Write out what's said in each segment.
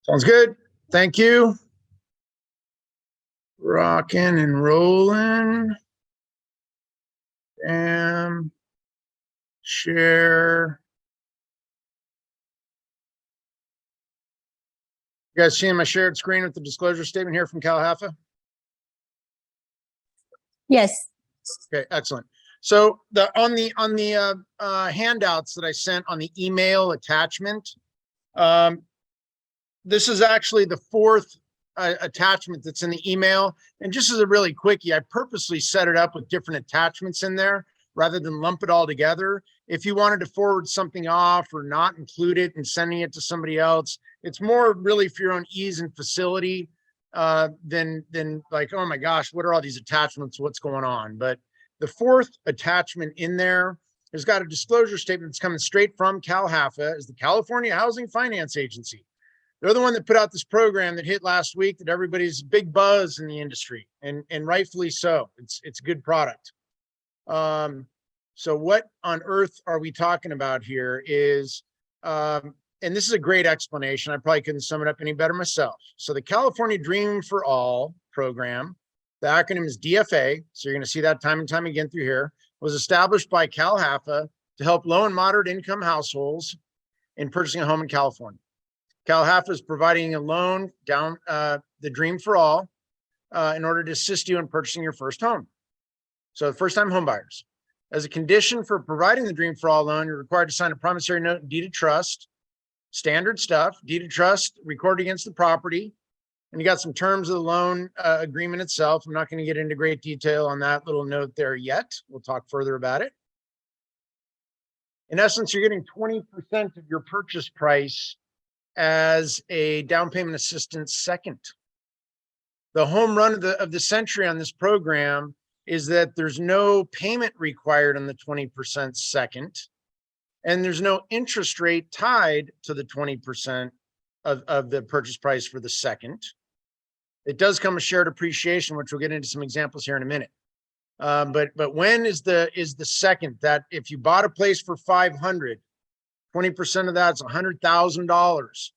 Sounds good. Thank you. Rocking and rolling. And share. You guys seeing my shared screen with the disclosure statement here from Cal HAFA? Yes. Okay, excellent. So on the handouts that I sent on the email attachment, this is actually the fourth attachment that's in the email. And just as a really quickie, I purposely set it up with different attachments in there rather than lump it all together. If you wanted to forward something off or not include it and sending it to somebody else, it's more really for your own ease and facility than like, oh my gosh, what are all these attachments? What's going on? But the fourth attachment in there has got a disclosure statement that's coming straight from Cal HAFA, is the California Housing Finance Agency. They're the one that put out this program that hit last week that everybody's big buzz in the industry, and rightfully so. It's a good product. So what on earth are we talking about here is, and this is a great explanation. I probably couldn't sum it up any better myself. So the California Dream for All program, the acronym is DFA. So you're going to see that time and time again through here, was established by Cal HAFA to help low and moderate income households in purchasing a home in California. Cal HAFA is providing a loan down the Dream for All in order to assist you in purchasing your first home. So first-time home buyers. As a condition for providing the Dream for All loan, you're required to sign a promissory note and deed of trust, standard stuff, deed of trust recorded against the property. And you got some terms of the loan agreement itself. I'm not going to get into great detail on that little note there yet. We'll talk further about it. In essence, you're getting 20% of your purchase price as a down payment assistance second. The home run of the century on this program is that there's no payment required on the 20% second, and there's no interest rate tied to the 20% of the purchase price for the second. It does come with shared appreciation, which we'll get into some examples here in a minute. But when is the second? That if you bought a place for $500, 20% of that's $100,000.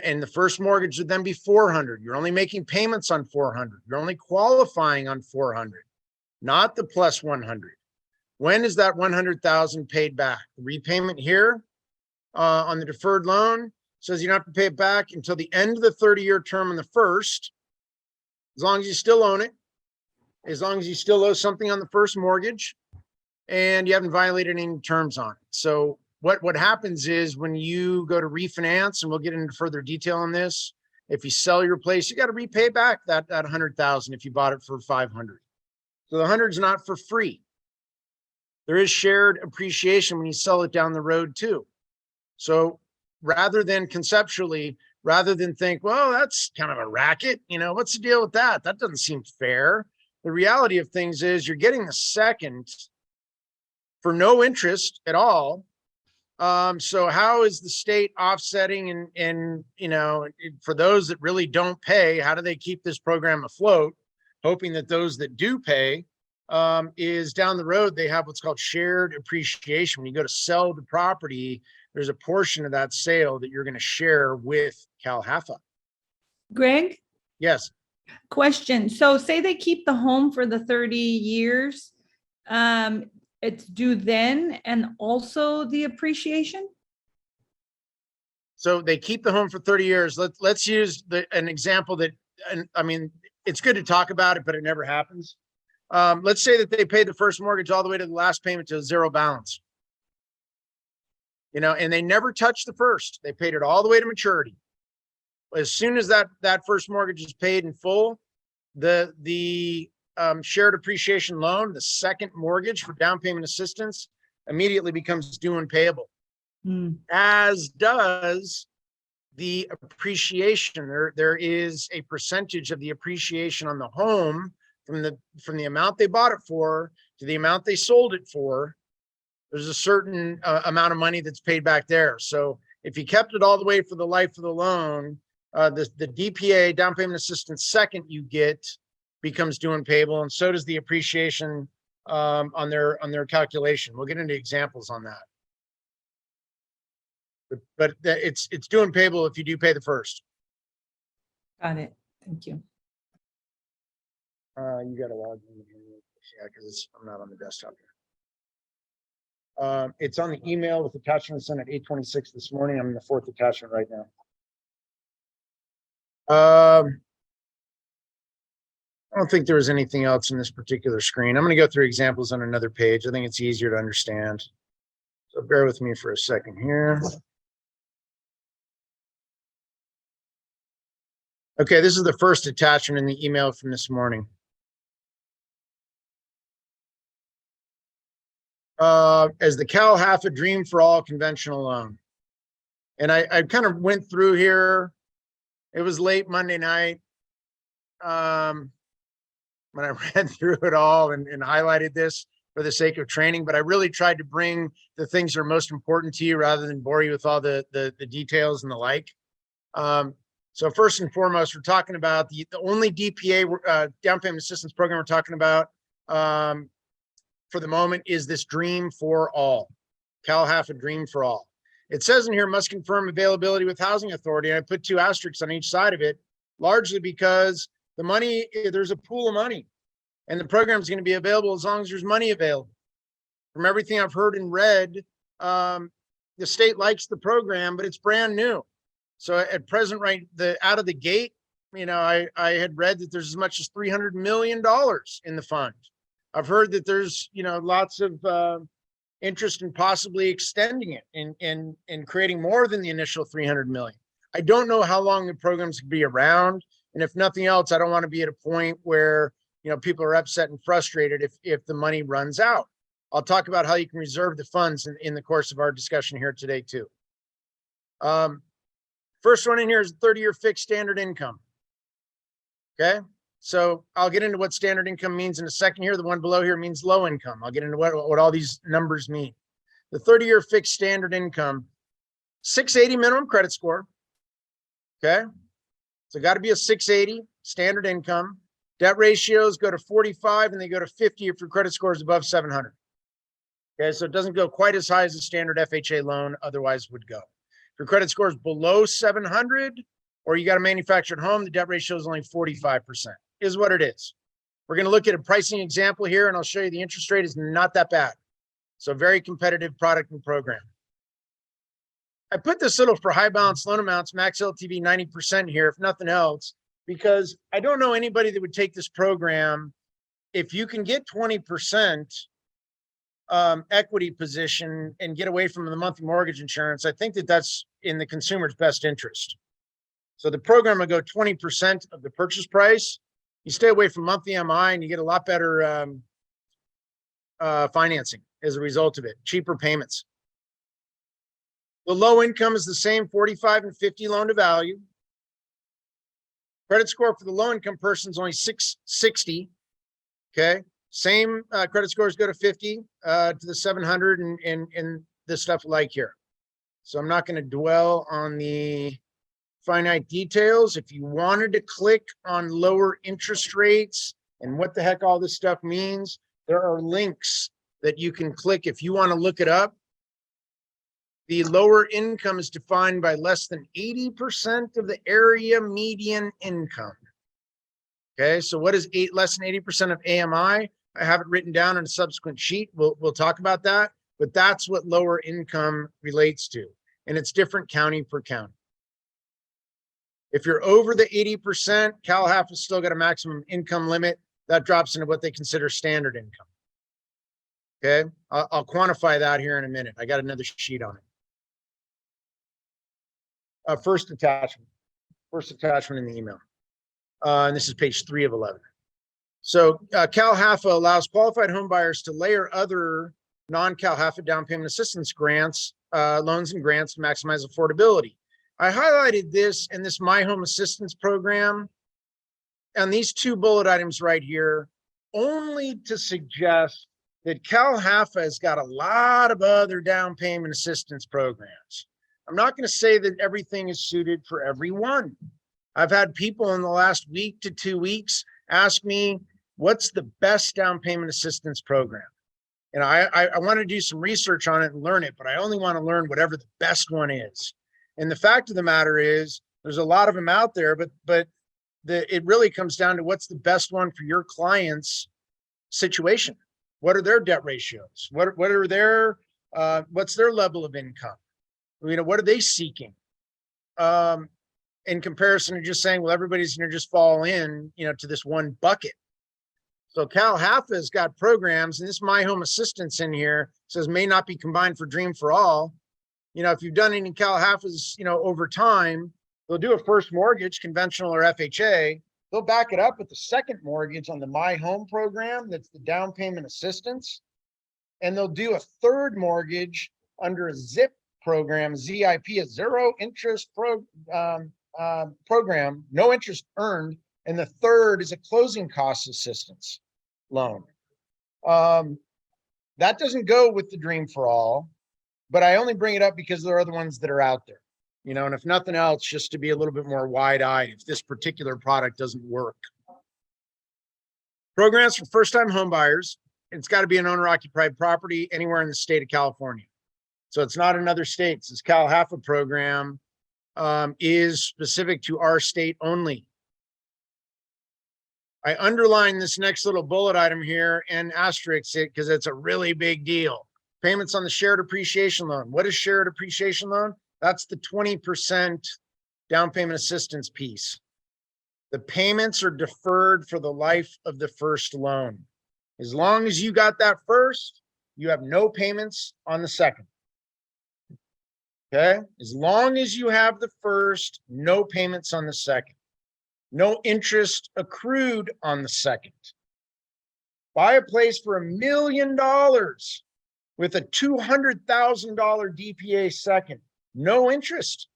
And the first mortgage would then be $400. You're only making payments on $400. You're only qualifying on $400, not the plus $100. When is that $100,000 paid back? The repayment here on the deferred loan says you don't have to pay it back until the end of the 30-year term on the first, as long as you still own it, as long as you still owe something on the first mortgage, and you haven't violated any terms on it. So what happens is when you go to refinance, and we'll get into further detail on this, if you sell your place, you got to repay back that $100,000 if you bought it for $500. So the 100 is not for free. There is shared appreciation when you sell it down the road too. So rather than conceptually, rather than think, well, that's kind of a racket, what's the deal with that? That doesn't seem fair. The reality of things is you're getting the second for no interest at all. So how is the state offsetting and for those that really don't pay, how do they keep this program afloat? Hoping that those that do pay is down the road, they have what's called shared appreciation. When you go to sell the property, there's a portion of that sale that you're going to share with Cal HAFA. Greg? Yes. Question. So say they keep the home for the 30 years. It's due then and also the appreciation? So they keep the home for 30 years. Let's use an example that, I mean, it's good to talk about it, but it never happens. Let's say that they paid the first mortgage all the way to the last payment to zero balance. And they never touched the first. They paid it all the way to maturity. As soon as that first mortgage is paid in full, the shared appreciation loan, the second mortgage for down payment assistance, immediately becomes due and payable. As does the appreciation. There is a percentage of the appreciation on the home from the amount they bought it for to the amount they sold it for. There's a certain amount of money that's paid back there. So if you kept it all the way for the life of the loan, the DPA, down payment assistance second you get, becomes due and payable, and so does the appreciation on their calculation. We'll get into examples on that. But it's due and payable if you do pay the first. Got it. Thank you. You got to log in here. Yeah, because I'm not on the desktop here. It's on the email with attachment sent at 8:26 this morning. I'm in the fourth attachment right now. I don't think there was anything else in this particular screen. I'm going to go through examples on another page. I think it's easier to understand. So bear with me for a second here. Okay, this is the first attachment in the email from this morning. As the Cal half a dream for all conventional loan. And I kind of went through here. It was late Monday night. When I read through it all and highlighted this for the sake of training, but I really tried to bring the things that are most important to you rather than bore you with all the details and the like. So first and foremost, we're talking about the only DPA down payment assistance program we're talking about for the moment is this Dream for All, Cal half a Dream for All. It says in here, must confirm availability with Housing Authority. And I put 2 asterisks on each side of it, largely because the money, there's a pool of money and the program is going to be available as long as there's money available. From everything I've heard and read, the state likes the program, but it's brand new. So at present, right, out of the gate, you know, I had read that there's as much as $300 million in the fund. I've heard that there's, you know, lots of interest in possibly extending it and creating more than the initial 300 million. I don't know how long the programs could be around. And if nothing else, I don't want to be at a point where, you know, people are upset and frustrated if the money runs out. I'll talk about how you can reserve the funds in the course of our discussion here today too. First one in here is 30-year fixed standard income. Okay, so I'll get into what standard income means in a second here. The one below here means low income. I'll get into what all these numbers mean. The 30-year fixed standard income, 680 minimum credit score. Okay, so got to be a 680 standard income. Debt ratios go to 45 and they go to 50 if your credit score is above 700. Okay, so it doesn't go quite as high as a standard FHA loan otherwise would go. If your credit score is below 700 or you got a manufactured home, the debt ratio is only 45%, is what it is. We're going to look at a pricing example here and I'll show you the interest rate is not that bad. So very competitive product and program. I put this little for high balance loan amounts, max LTV 90% here, if nothing else, because I don't know anybody that would take this program. If you can get 20% equity position and get away from the monthly mortgage insurance, I think that that's in the consumer's best interest. So the program will go 20% of the purchase price. You stay away from monthly MI and you get a lot better financing as a result of it, cheaper payments. The low income is the same, 45 and 50 loan to value. Credit score for the low income person is only 660. Okay. Same credit scores go to 50 to the 700 and this stuff like here. So I'm not going to dwell on the finite details. If you wanted to click on lower interest rates and what the heck all this stuff means, there are links that you can click if you want to look it up. The lower income is defined by less than 80% of the area median income. Okay, so what is less than 80% of AMI? I have it written down in a subsequent sheet. We'll talk about that, but that's what lower income relates to. And it's different county per county. If you're over the 80%, CalHAF has still got a maximum income limit. That drops into what they consider standard income. Okay, I'll quantify that here in a minute. I got another sheet on it. First attachment in the email. And this is page 3 of 11. So CalHAFA allows qualified home buyers to layer other non-CalHAFA down payment assistance grants, loans and grants to maximize affordability. I highlighted this in this My Home Assistance program and these 2 bullet items right here only to suggest that CalHAFA has got a lot of other down payment assistance programs. I'm not going to say that everything is suited for everyone. I've had people in the last week to 2 weeks ask me, what's the best down payment assistance program? And I want to do some research on it and learn it, but I only want to learn whatever the best one is. And the fact of the matter is there's a lot of them out there, but it really comes down to what's the best one for your client's situation. What are their debt ratios? What are their, what's their level of income? You know, what are they seeking? In comparison to just saying, well, everybody's going to just fall in, you know, to this one bucket. So Cal HAFA has got programs, and this My Home Assistance in here says may not be combined for Dream for All. You know, if you've done any Cal HAFAs, you know, over time, they'll do a first mortgage, conventional or FHA. They'll back it up with the second mortgage on the My Home program. That's the down payment assistance. And they'll do a third mortgage under a ZIP program, ZIP, a zero interest program, no interest earned. And the third is a closing cost assistance loan. That doesn't go with the Dream for All, but I only bring it up because there are other ones that are out there, you know, and if nothing else, just to be a little bit more wide-eyed if this particular product doesn't work. Programs for first-time home buyers. It's got to be an owner-occupied property anywhere in the state of California. So it's not in other states. This Cal HAFA program is specific to our state only. I underline this next little bullet item here and asterisk it because it's a really big deal. Payments on the shared appreciation loan. What is shared appreciation loan? That's the 20% down payment assistance piece. The payments are deferred for the life of the first loan. As long as you got that first, you have no payments on the second. Okay? As long as you have the first, no payments on the second. No interest accrued on the second. Buy a place for $1 million with a $200,000 DPA second. No interest.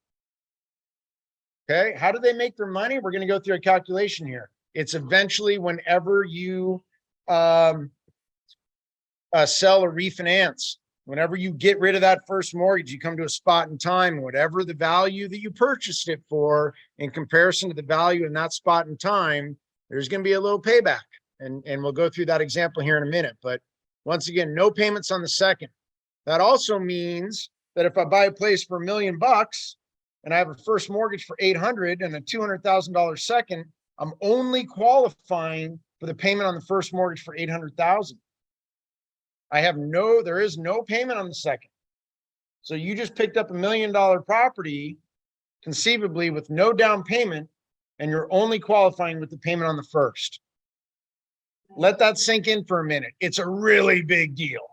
Okay, how do they make their money? We're going to go through a calculation here. It's eventually whenever you sell or refinance. Whenever you get rid of that first mortgage, you come to a spot in time, whatever the value that you purchased it for in comparison to the value in that spot in time, there's going to be a little payback. And we'll go through that example here in a minute. But once again, no payments on the second. That also means that if I buy a place for $1 million and I have a first mortgage for 800 and a $200,000 second, I'm only qualifying for the payment on the first mortgage for 800,000. There is no payment on the second. So you just picked up $1 million property conceivably with no down payment, and you're only qualifying with the payment on the first. Let that sink in for a minute. It's a really big deal.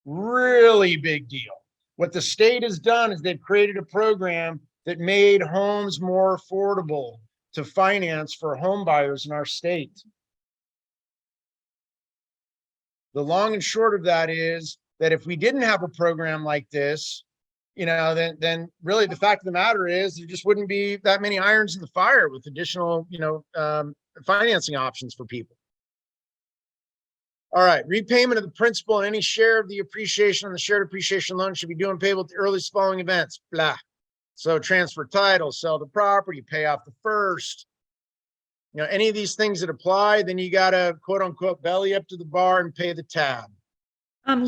Really big deal. What the state has done is they've created a program that made homes more affordable to finance for home buyers in our state. The long and short of that is that if we didn't have a program like this, you know, then really the fact of the matter is there just wouldn't be that many irons in the fire with additional, you know, financing options for people. All right, repayment of the principal and any share of the appreciation on the shared appreciation loan should be due and payable at the earliest following events, blah. So transfer title, sell the property, pay off the first. You know, any of these things that apply, then you got to quote unquote belly up to the bar and pay the tab.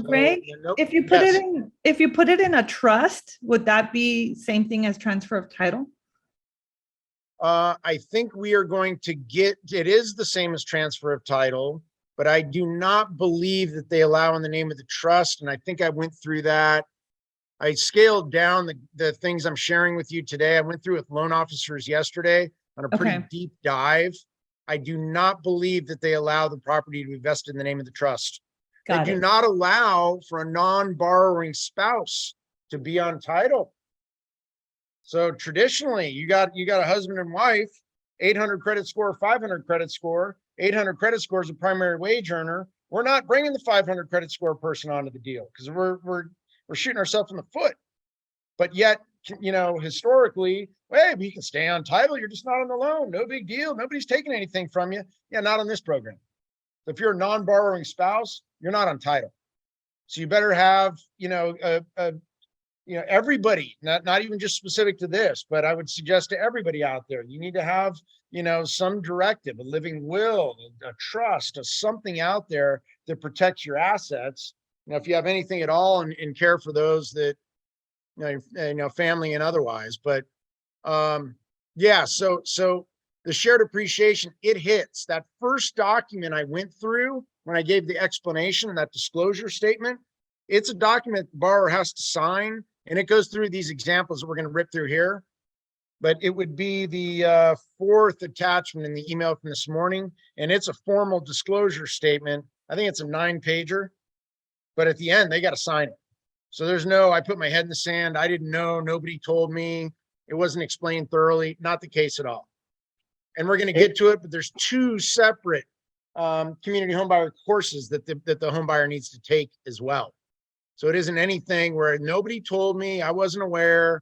Greg, if you put it in a trust, would that be same thing as transfer of title? I think we are going to get, it is the same as transfer of title, but I do not believe that they allow in the name of the trust. And I think I went through that. I scaled down the things I'm sharing with you today. I went through with loan officers yesterday on a pretty deep dive. I do not believe that they allow the property to be vested in the name of the trust. They do not allow for a non-borrowing spouse to be on title. So traditionally, you got a husband and wife, 800 credit score, 500 credit score. 800 credit score is a primary wage earner. We're not bringing the 500 credit score person onto the deal because we're shooting ourselves in the foot. But yet, you know, historically, hey, you can stay on title. You're just not on the loan. No big deal. Nobody's taking anything from you. Yeah, not on this program. If you're a non-borrowing spouse, you're not on title. So you better have, you know, everybody, not even just specific to this, but I would suggest to everybody out there, you need to have, some directive, a living will, a trust, a something out there that protects your assets. If you have anything at all and care for those that, family and otherwise, but, yeah, so the shared appreciation, it hits that first document I went through when I gave the explanation and that disclosure statement. It's a document the borrower has to sign, and it goes through these examples that we're going to rip through here. But it would be the fourth attachment in the email from this morning, and it's a formal disclosure statement. I think it's a 9-pager, but at the end, they got to sign it. So there's no, I put my head in the sand. I didn't know. Nobody told me. It wasn't explained thoroughly. Not the case at all. And we're going to get to it, but there's 2 separate community homebuyer courses that the home buyer needs to take as well. So it isn't anything where nobody told me, I wasn't aware.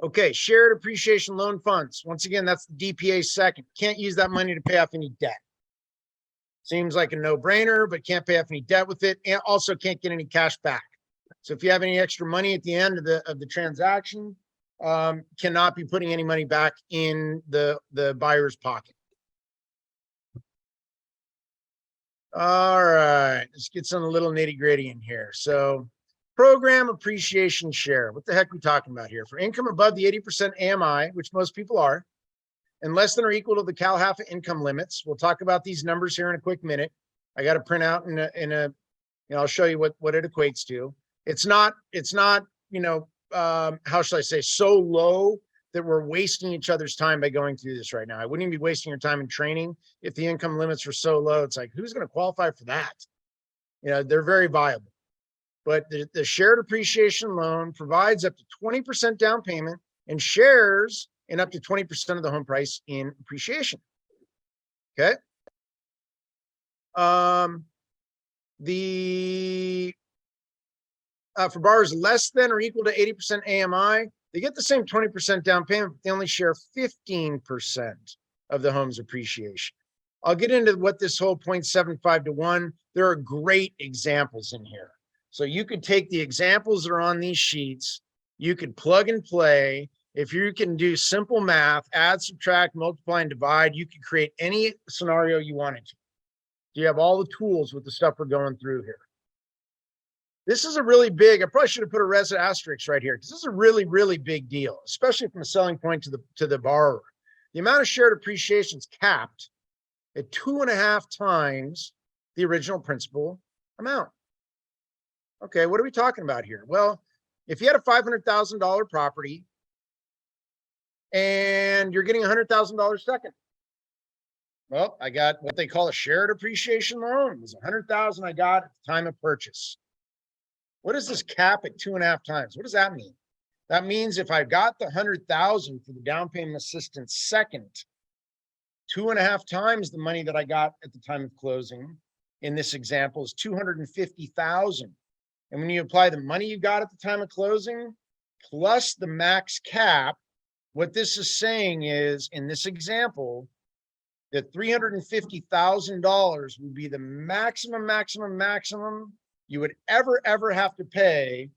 Okay, shared appreciation loan funds. Once again, that's the DPA second. Can't use that money to pay off any debt. Seems like a no-brainer, but can't pay off any debt with it, and also can't get any cash back. So if you have any extra money at the end of the transaction, cannot be putting any money back in the buyer's pocket. All right, let's get some little nitty-gritty in here. So program appreciation share. What the heck are we talking about here? For income above the 80% AMI, which most people are, and less than or equal to the CalHFA income limits. We'll talk about these numbers here in a quick minute. I got to print out I'll show you what it equates to. It's not, how should I say, so low that we're wasting each other's time by going through this right now. I wouldn't even be wasting your time in training if the income limits were so low. It's like, who's going to qualify for that? They're very viable. But the shared appreciation loan provides up to 20% down payment and shares in up to 20% of the home price in appreciation. Okay. For borrowers less than or equal to 80% AMI, they get the same 20% down payment, but they only share 15% of the home's appreciation. I'll get into what this whole 0.75 to 1. There are great examples in here. So you could take the examples that are on these sheets, you could plug and play. If you can do simple math, add, subtract, multiply, and divide, you can create any scenario you wanted to. You have all the tools with the stuff we're going through here. This is a really big, I probably should have put a res asterisk right here, because this is a really, really big deal, especially from a selling point to the borrower. The amount of shared appreciation is capped at 2.5 times the original principal amount. Okay, what are we talking about here? Well, if you had a $500,000 property and you're getting $100,000 second, well, I got what they call a shared appreciation loan. It was $100,000 I got at the time of purchase. What is this cap at 2.5 times? What does that mean? That means if I got the $100,000 for the down payment assistance second, 2.5 times the money that I got at the time of closing in this example is $250,000. And when you apply the money you got at the time of closing plus the max cap, what this is saying is, in this example, that $350,000 would be the maximum you would ever have to pay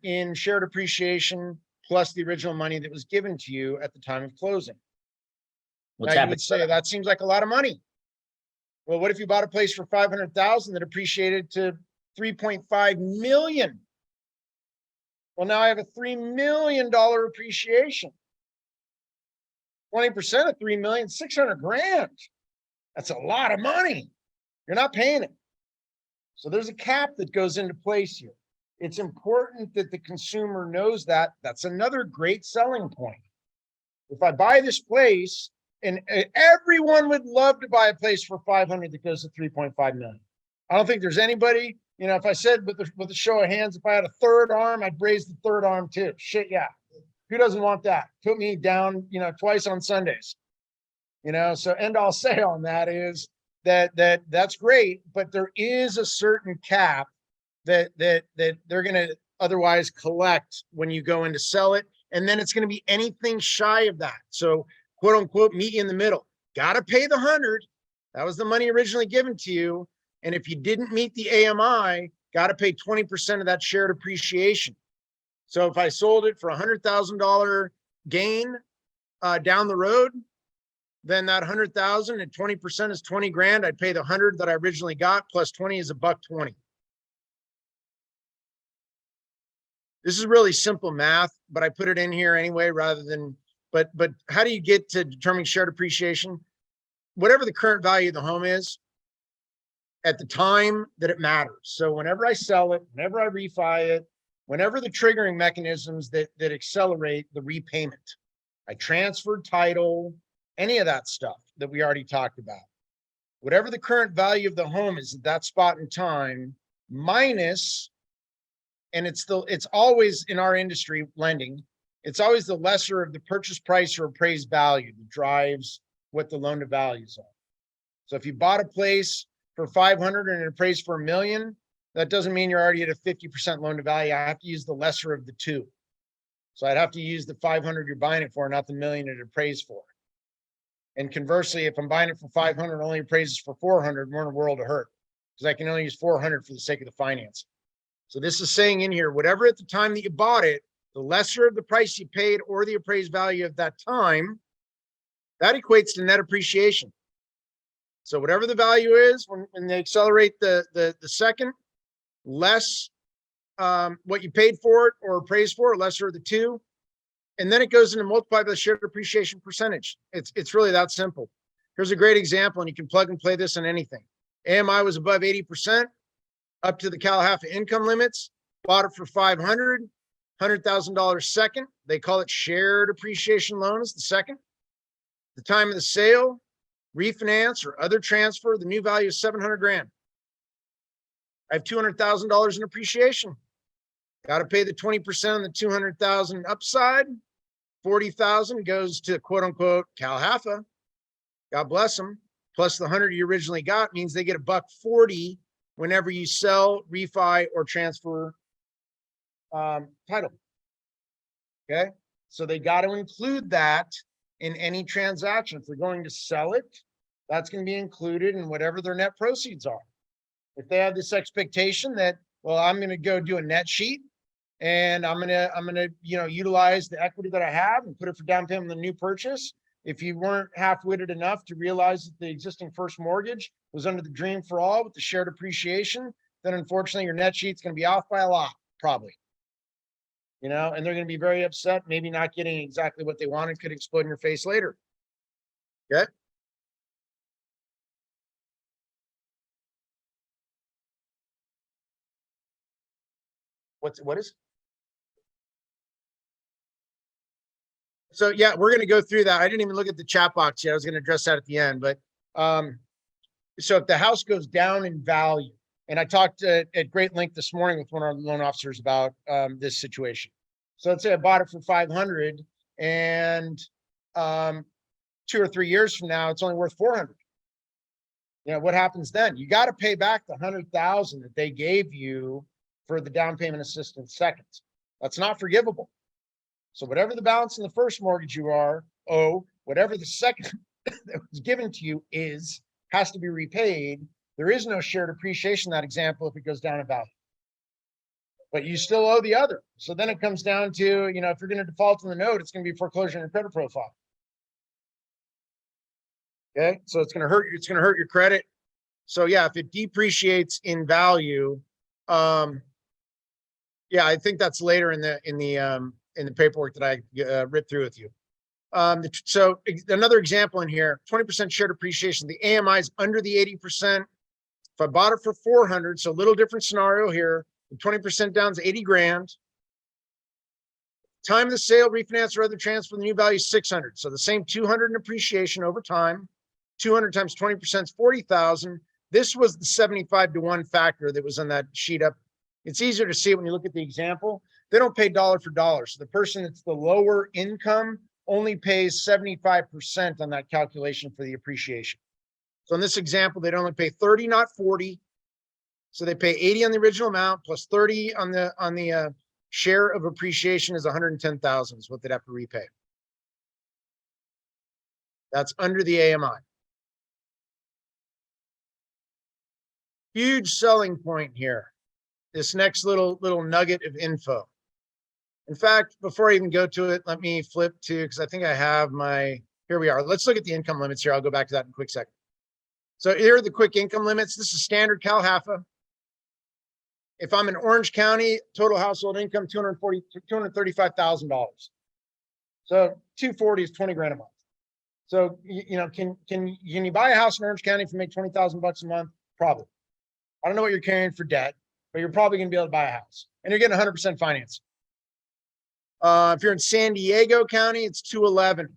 in shared appreciation plus the original money that was given to you at the time of closing. Now you would say that seems like a lot of money. Well, what if you bought a place for $500,000 that appreciated to $3.5 million? Well, now I have a $3 million appreciation. 20% of $3 million, $600,000. That's a lot of money. You're not paying it. So there's a cap that goes into place here. It's important that the consumer knows that. That's another great selling point. If I buy this place, and everyone would love to buy a place for $500,000 that goes to $3.5 million. I don't think there's anybody, if I said with a show of hands, if I had a third arm, I'd raise the third arm too. Shit, yeah. Who doesn't want that? Put me down, twice on Sundays. So end all say on that is that's great, but there is a certain cap that they're going to otherwise collect when you go in to sell it. And then it's going to be anything shy of that. So quote unquote, meet you in the middle. Got to pay the 100. That was the money originally given to you. And if you didn't meet the AMI, got to pay 20% of that shared appreciation. So if I sold it for $100,000 gain down the road, then that 100,000 at 20% is 20 grand. I'd pay the 100 that I originally got plus 20 is $120. This is really simple math, but I put it in here anyway, rather than, but how do you get to determining shared appreciation? Whatever the current value of the home is at the time that it matters. So whenever I sell it, whenever I refi it, whenever the triggering mechanisms that accelerate the repayment, I transferred title, any of that stuff that we already talked about, whatever the current value of the home is at that spot in time, minus, and it's always in our industry lending, it's always the lesser of the purchase price or appraised value that drives what the loan to values are. So if you bought a place for 500 and it appraised for $1 million, that doesn't mean you're already at a 50% loan to value. I have to use the lesser of the two. So I'd have to use the 500 you're buying it for, not the $1 million it appraised for. And conversely, if I'm buying it for 500, only appraises for 400, we're in a world of hurt because I can only use 400 for the sake of the finance. So this is saying in here, whatever at the time that you bought it, the lesser of the price you paid or the appraised value of that time, that equates to net appreciation. So whatever the value is when they accelerate the second, less what you paid for it or appraised for, lesser of the two, and then it goes into multiply by the shared appreciation percentage. It's really that simple. Here's a great example, and you can plug and play this on anything. AMI was above 80%, up to the Calihafa income limits, bought it for 500, $100,000 second. They call it shared appreciation loans, the second. The time of the sale, refinance or other transfer, the new value is 700 grand. I have $200,000 in appreciation. Got to pay the 20% on the 200,000 upside. 40,000 goes to quote unquote Calihafa. God bless them. Plus the 100 you originally got means they get $140 whenever you sell, refi, or transfer title. Okay, so they got to include that in any transaction. If they're going to sell it, that's going to be included in whatever their net proceeds are. If they have this expectation that, well, I'm going to go do a net sheet and I'm going to, utilize the equity that I have and put it for down payment on the new purchase. If you weren't half-witted enough to realize that the existing first mortgage was under the dream for all with the shared appreciation, then unfortunately your net sheet's going to be off by a lot, probably. And they're going to be very upset, maybe not getting exactly what they wanted, could explode in your face later. Okay. What is? So yeah, we're going to go through that. I didn't even look at the chat box yet. I was going to address that at the end, but so if the house goes down in value, and I talked at great length this morning with one of our loan officers about this situation. So let's say I bought it for 500 and 2 or 3 years from now, it's only worth 400. What happens then? You got to pay back the 100,000 that they gave you for the down payment assistance second. That's not forgivable. So whatever the balance in the first mortgage you owe, whatever the second that was given to you has to be repaid. There is no shared appreciation in that example if it goes down in value. But you still owe the other. So then it comes down to, if you're going to default on the note, it's going to be foreclosure on your credit profile. Okay, so it's going to hurt you. It's going to hurt your credit. So yeah, if it depreciates in value, yeah, I think that's later in the paperwork that I ripped through with you. So another example in here, 20% shared appreciation. The AMI is under the 80%. If I bought it for 400, so a little different scenario here. 20% down is 80 grand. Time of the sale, refinance, or other transfer, the new value is 600. So the same 200 in appreciation over time. 200 times 20% is 40,000. This was the 75-to-1 factor that was on that sheet up. It's easier to see it when you look at the example. They don't pay dollar for dollar. So the person that's the lower income only pays 75% on that calculation for the appreciation. So in this example, they'd only pay 30, not 40. So they pay 80 on the original amount plus 30 on the share of appreciation is 110,000 is what they'd have to repay. That's under the AMI. Huge selling point here this next little nugget of info. In fact, before I even go to it, let me flip to, because I think I have my, here we are. Let's look at the income limits here. I'll go back to that in a quick second. So here are the quick income limits. This is standard Cal HAFA. If I'm in Orange County, total household income, $235,000. So 240 is 20 grand a month. So, you know, can you buy a house in Orange County if you make 20,000 bucks a month? Probably. I don't know what you're carrying for debt, but you're probably going to be able to buy a house, and you're getting 100% financing. If you're in San Diego County, it's 211.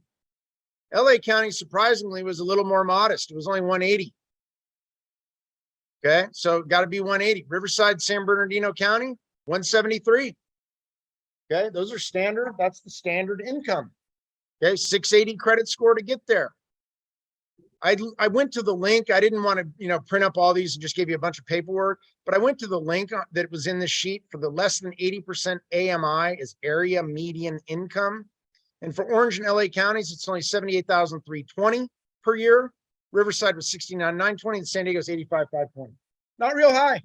LA County, surprisingly, was a little more modest. It was only 180. Okay, so got to be 180. Riverside, San Bernardino County, 173. Okay, those are standard. That's the standard income. Okay, 680 credit score to get there. I went to the link. I didn't want to, you know, print up all these and just give you a bunch of paperwork, but I went to the link that was in the sheet for the less than 80% AMI is area median income. And for Orange and LA counties, it's only 78,320 per year. Riverside was 69,920 and San Diego is 85,520. Not real high.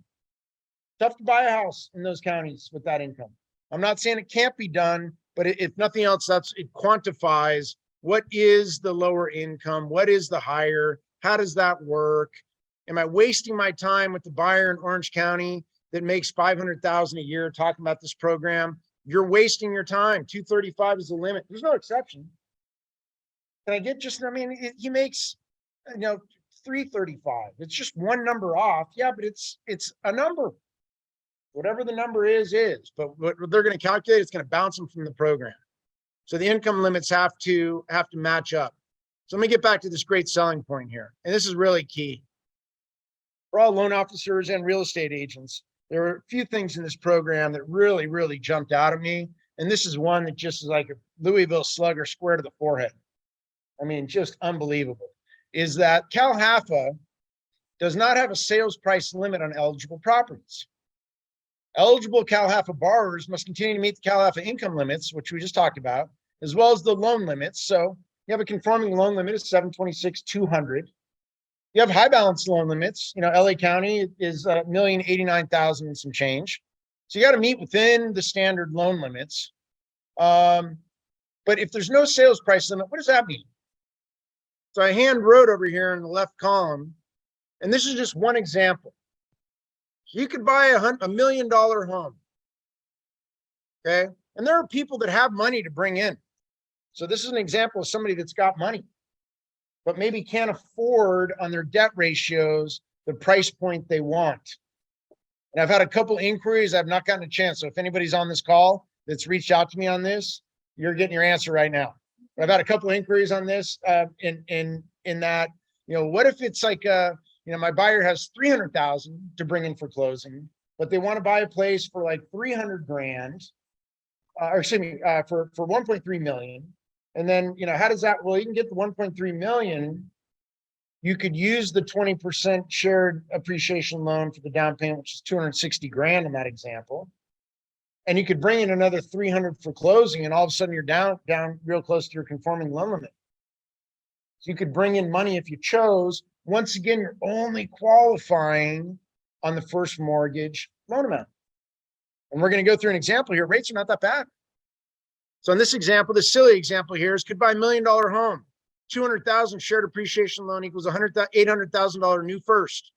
Tough to buy a house in those counties with that income. I'm not saying it can't be done, but if nothing else, it quantifies what is the lower income, what is the higher, how does that work? Am I wasting my time with the buyer in Orange County that makes 500,000 a year talking about this program? You're wasting your time. 235 is the limit. There's no exception. Can I get just, I mean, he makes, you know, 335. It's just one number off. Yeah, but it's a number. Whatever the number is. But what they're going to calculate, it's going to bounce them from the program. So the income limits have to match up. So let me get back to this great selling point here. And this is really key. For all loan officers and real estate agents, there are a few things in this program that really, really jumped out at me. And this is one that just is like a Louisville Slugger square to the forehead. I mean, just unbelievable. Is that Cal HAFA does not have a sales price limit on eligible properties. Eligible Cal HAFA borrowers must continue to meet the Cal HAFA income limits, which we just talked about, as well as the loan limits. So you have a conforming loan limit of 726,200. You have high balance loan limits. You know, LA County is 1,089,000 and some change. So you got to meet within the standard loan limits. But if there's no sales price limit, what does that mean? So I hand wrote over here in the left column, and this is just one example. You could buy a $1 million home. Okay. And there are people that have money to bring in. So this is an example of somebody that's got money, but maybe can't afford on their debt ratios the price point they want. And I've had a couple inquiries. I've not gotten a chance. So if anybody's on this call that's reached out to me on this, you're getting your answer right now. I've had a couple inquiries on this in that, you know, what if it's like you know, my buyer has 300,000 to bring in for closing, but they want to buy a place for like 300 grand, or excuse me, for 1.3 million. And then, you know, how does that, well, you can get the 1.3 million. You could use the 20% shared appreciation loan for the down payment, which is 260 grand in that example. And you could bring in another 300 for closing, and all of a sudden you're down real close to your conforming loan limit. So you could bring in money if you chose. Once again, you're only qualifying on the first mortgage loan amount. And we're going to go through an example here. Rates are not that bad. So in this example, the silly example here is could buy $1 million home. 200,000 shared appreciation loan equals $800,000 new first.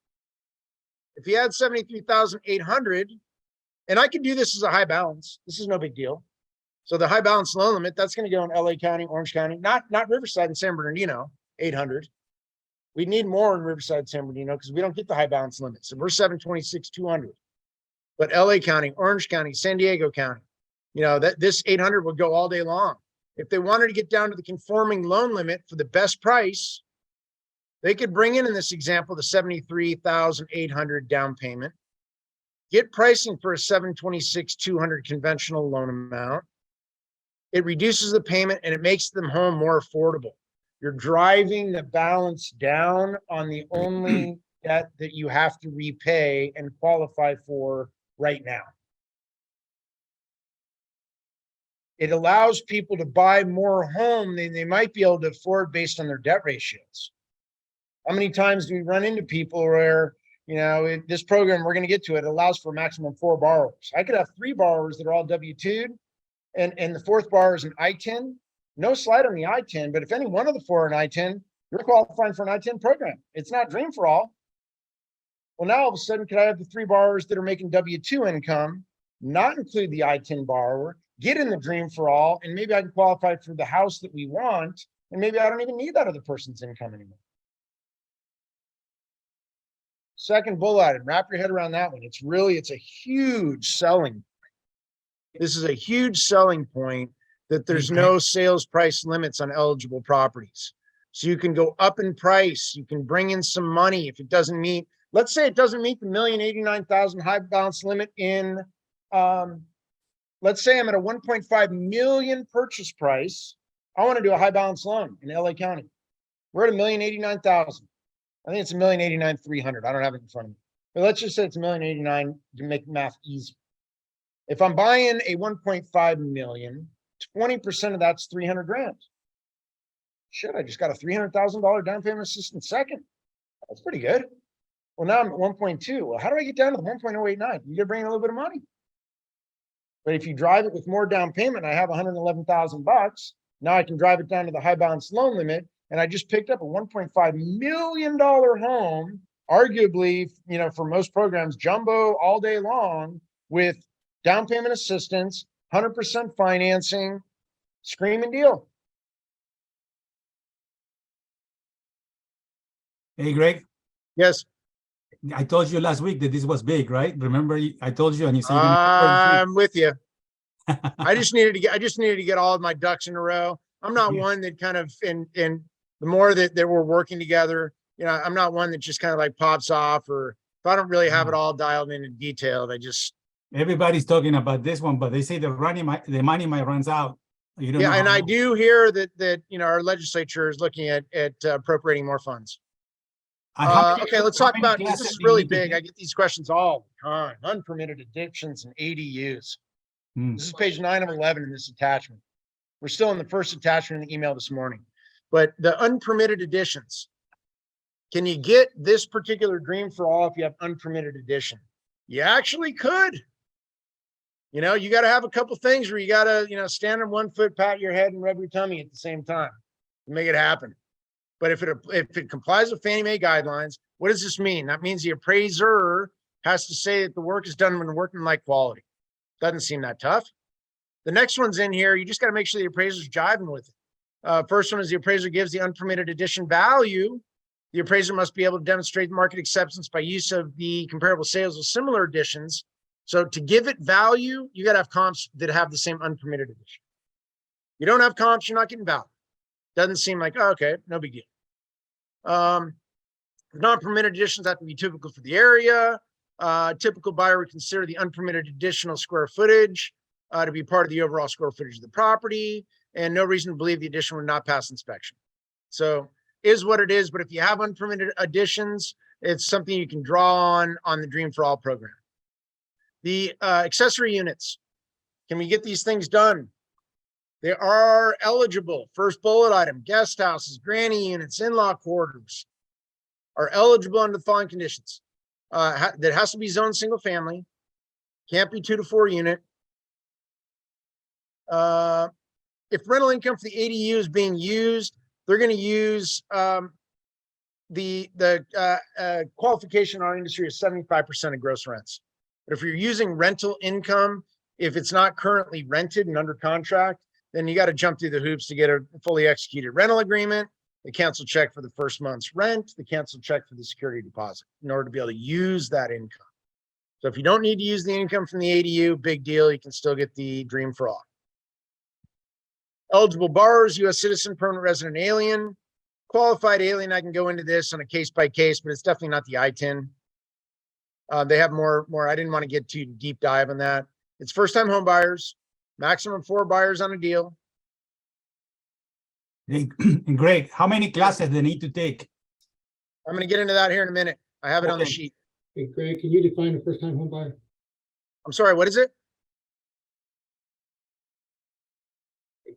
If you had 73,800, and I can do this as a high balance. This is no big deal. So the high balance loan limit, that's going to go in LA County, Orange County, not Riverside and San Bernardino, 800. We need more in Riverside, San Bernardino, because we don't get the high balance limits. So we're 726,200. But LA County, Orange County, San Diego County, you know, that this 800 would go all day long. If they wanted to get down to the conforming loan limit for the best price, they could bring in this example, the 73,800 down payment, get pricing for a 726,200 conventional loan amount. It reduces the payment and it makes them home more affordable. You're driving the balance down on the only debt that you have to repay and qualify for right now. It allows people to buy more home than they might be able to afford based on their debt ratios. How many times do we run into people where, This program, we're going to get to it, allows for a maximum of 4 borrowers. I could have 3 borrowers that are all W-2'd, and the 4th borrower is an I-10. No slight on the I-10, but if any one of the 4 are an I-10, you're qualifying for an I-10 program. It's not Dream for All. Well, now all of a sudden, could I have the 3 borrowers that are making W-2 income, not include the I-10 borrower, get in the Dream for All, and maybe I can qualify for the house that we want, and maybe I don't even need that other person's income anymore. Second bullet item, wrap your head around that one. It's a huge selling point. This is a huge selling point that there's no sales price limits on eligible properties. So you can go up in price. You can bring in some money if it doesn't meet, let's say it doesn't meet the $1,089,000 high balance limit in, let's say I'm at a 1.5 million purchase price. I want to do a high balance loan in LA County. We're at $1,089,000. I think it's $1,089,300. I don't have it in front of me, but let's just say it's $1,089,000 to make math easy. If I'm buying a 1.5 million, 20% of that's 300 grand. Shit, I just got a $300,000 down payment assistance second. That's pretty good. Well, now I'm at 1.2. Well, how do I get down to the 1.089? You gotta bring in a little bit of money. But if you drive it with more down payment, I have $111,000. Now I can drive it down to the high balance loan limit. And I just picked up a $1.5 million home, arguably, for most programs, jumbo all day long with down payment assistance, 100% financing, screaming deal. Hey, Greg, Yes. I told you last week that this was big, right? Remember, I told you, and you said I'm with you. I just needed to get all of my ducks in a row. I'm not one that kind of in the more that we're working together, I'm not one that just kind of like pops off, or if I don't really have it all dialed in detail, everybody's talking about this one, but they say the money might runs out. You don't know and I much. do hear that our legislature is looking at appropriating more funds. Okay, let's talk about, because this is really big. I get these questions all the time. Unpermitted addictions and ADUs. This is page 9 of 11 in this attachment. We're still in the first attachment in the email this morning. But the unpermitted additions, can you get this particular Dream for All if you have unpermitted addition? You actually could. You got to have a couple things where you got to, stand on 1 foot, pat your head, and rub your tummy at the same time to make it happen. But if it complies with Fannie Mae guidelines, what does this mean? That means the appraiser has to say that the work is done when working like quality. Doesn't seem that tough. The next one's in here. You just got to make sure the appraiser's jiving with it. First one is the appraiser gives the unpermitted addition value. The appraiser must be able to demonstrate market acceptance by use of the comparable sales of similar additions. So to give it value, you got to have comps that have the same unpermitted addition. You don't have comps, you're not getting value. Doesn't seem like, oh, okay, no big deal. Non-permitted additions have to be typical for the area. Typical buyer would consider the unpermitted additional square footage to be part of the overall square footage of the property, and no reason to believe the addition would not pass inspection. So is what it is, but if you have unpermitted additions, it's something you can draw on the Dream for All program. The accessory units, can we get these things done? They are eligible. First bullet item, guest houses, granny units, in-law quarters are eligible under the following conditions. That has to be zoned single family, can't be 2 to 4 unit. If rental income for the ADU is being used, they're going to use the qualification in our industry is 75% of gross rents. But if you're using rental income, if it's not currently rented and under contract, then you got to jump through the hoops to get a fully executed rental agreement, the cancel check for the first month's rent, the cancel check for the security deposit in order to be able to use that income. So if you don't need to use the income from the ADU, big deal, you can still get the Dream for All. Eligible borrowers, U.S. citizen, permanent resident, alien. Qualified alien, I can go into this on a case by case, but it's definitely not the I-10. They have more. I didn't want to get too deep dive on that. It's first-time home buyers, maximum 4 buyers on a deal. Great. How many classes they need to take? I'm going to get into that here in a minute. I have it on the sheet. Hey, Greg, can you define a first-time home buyer? I'm sorry, what is it?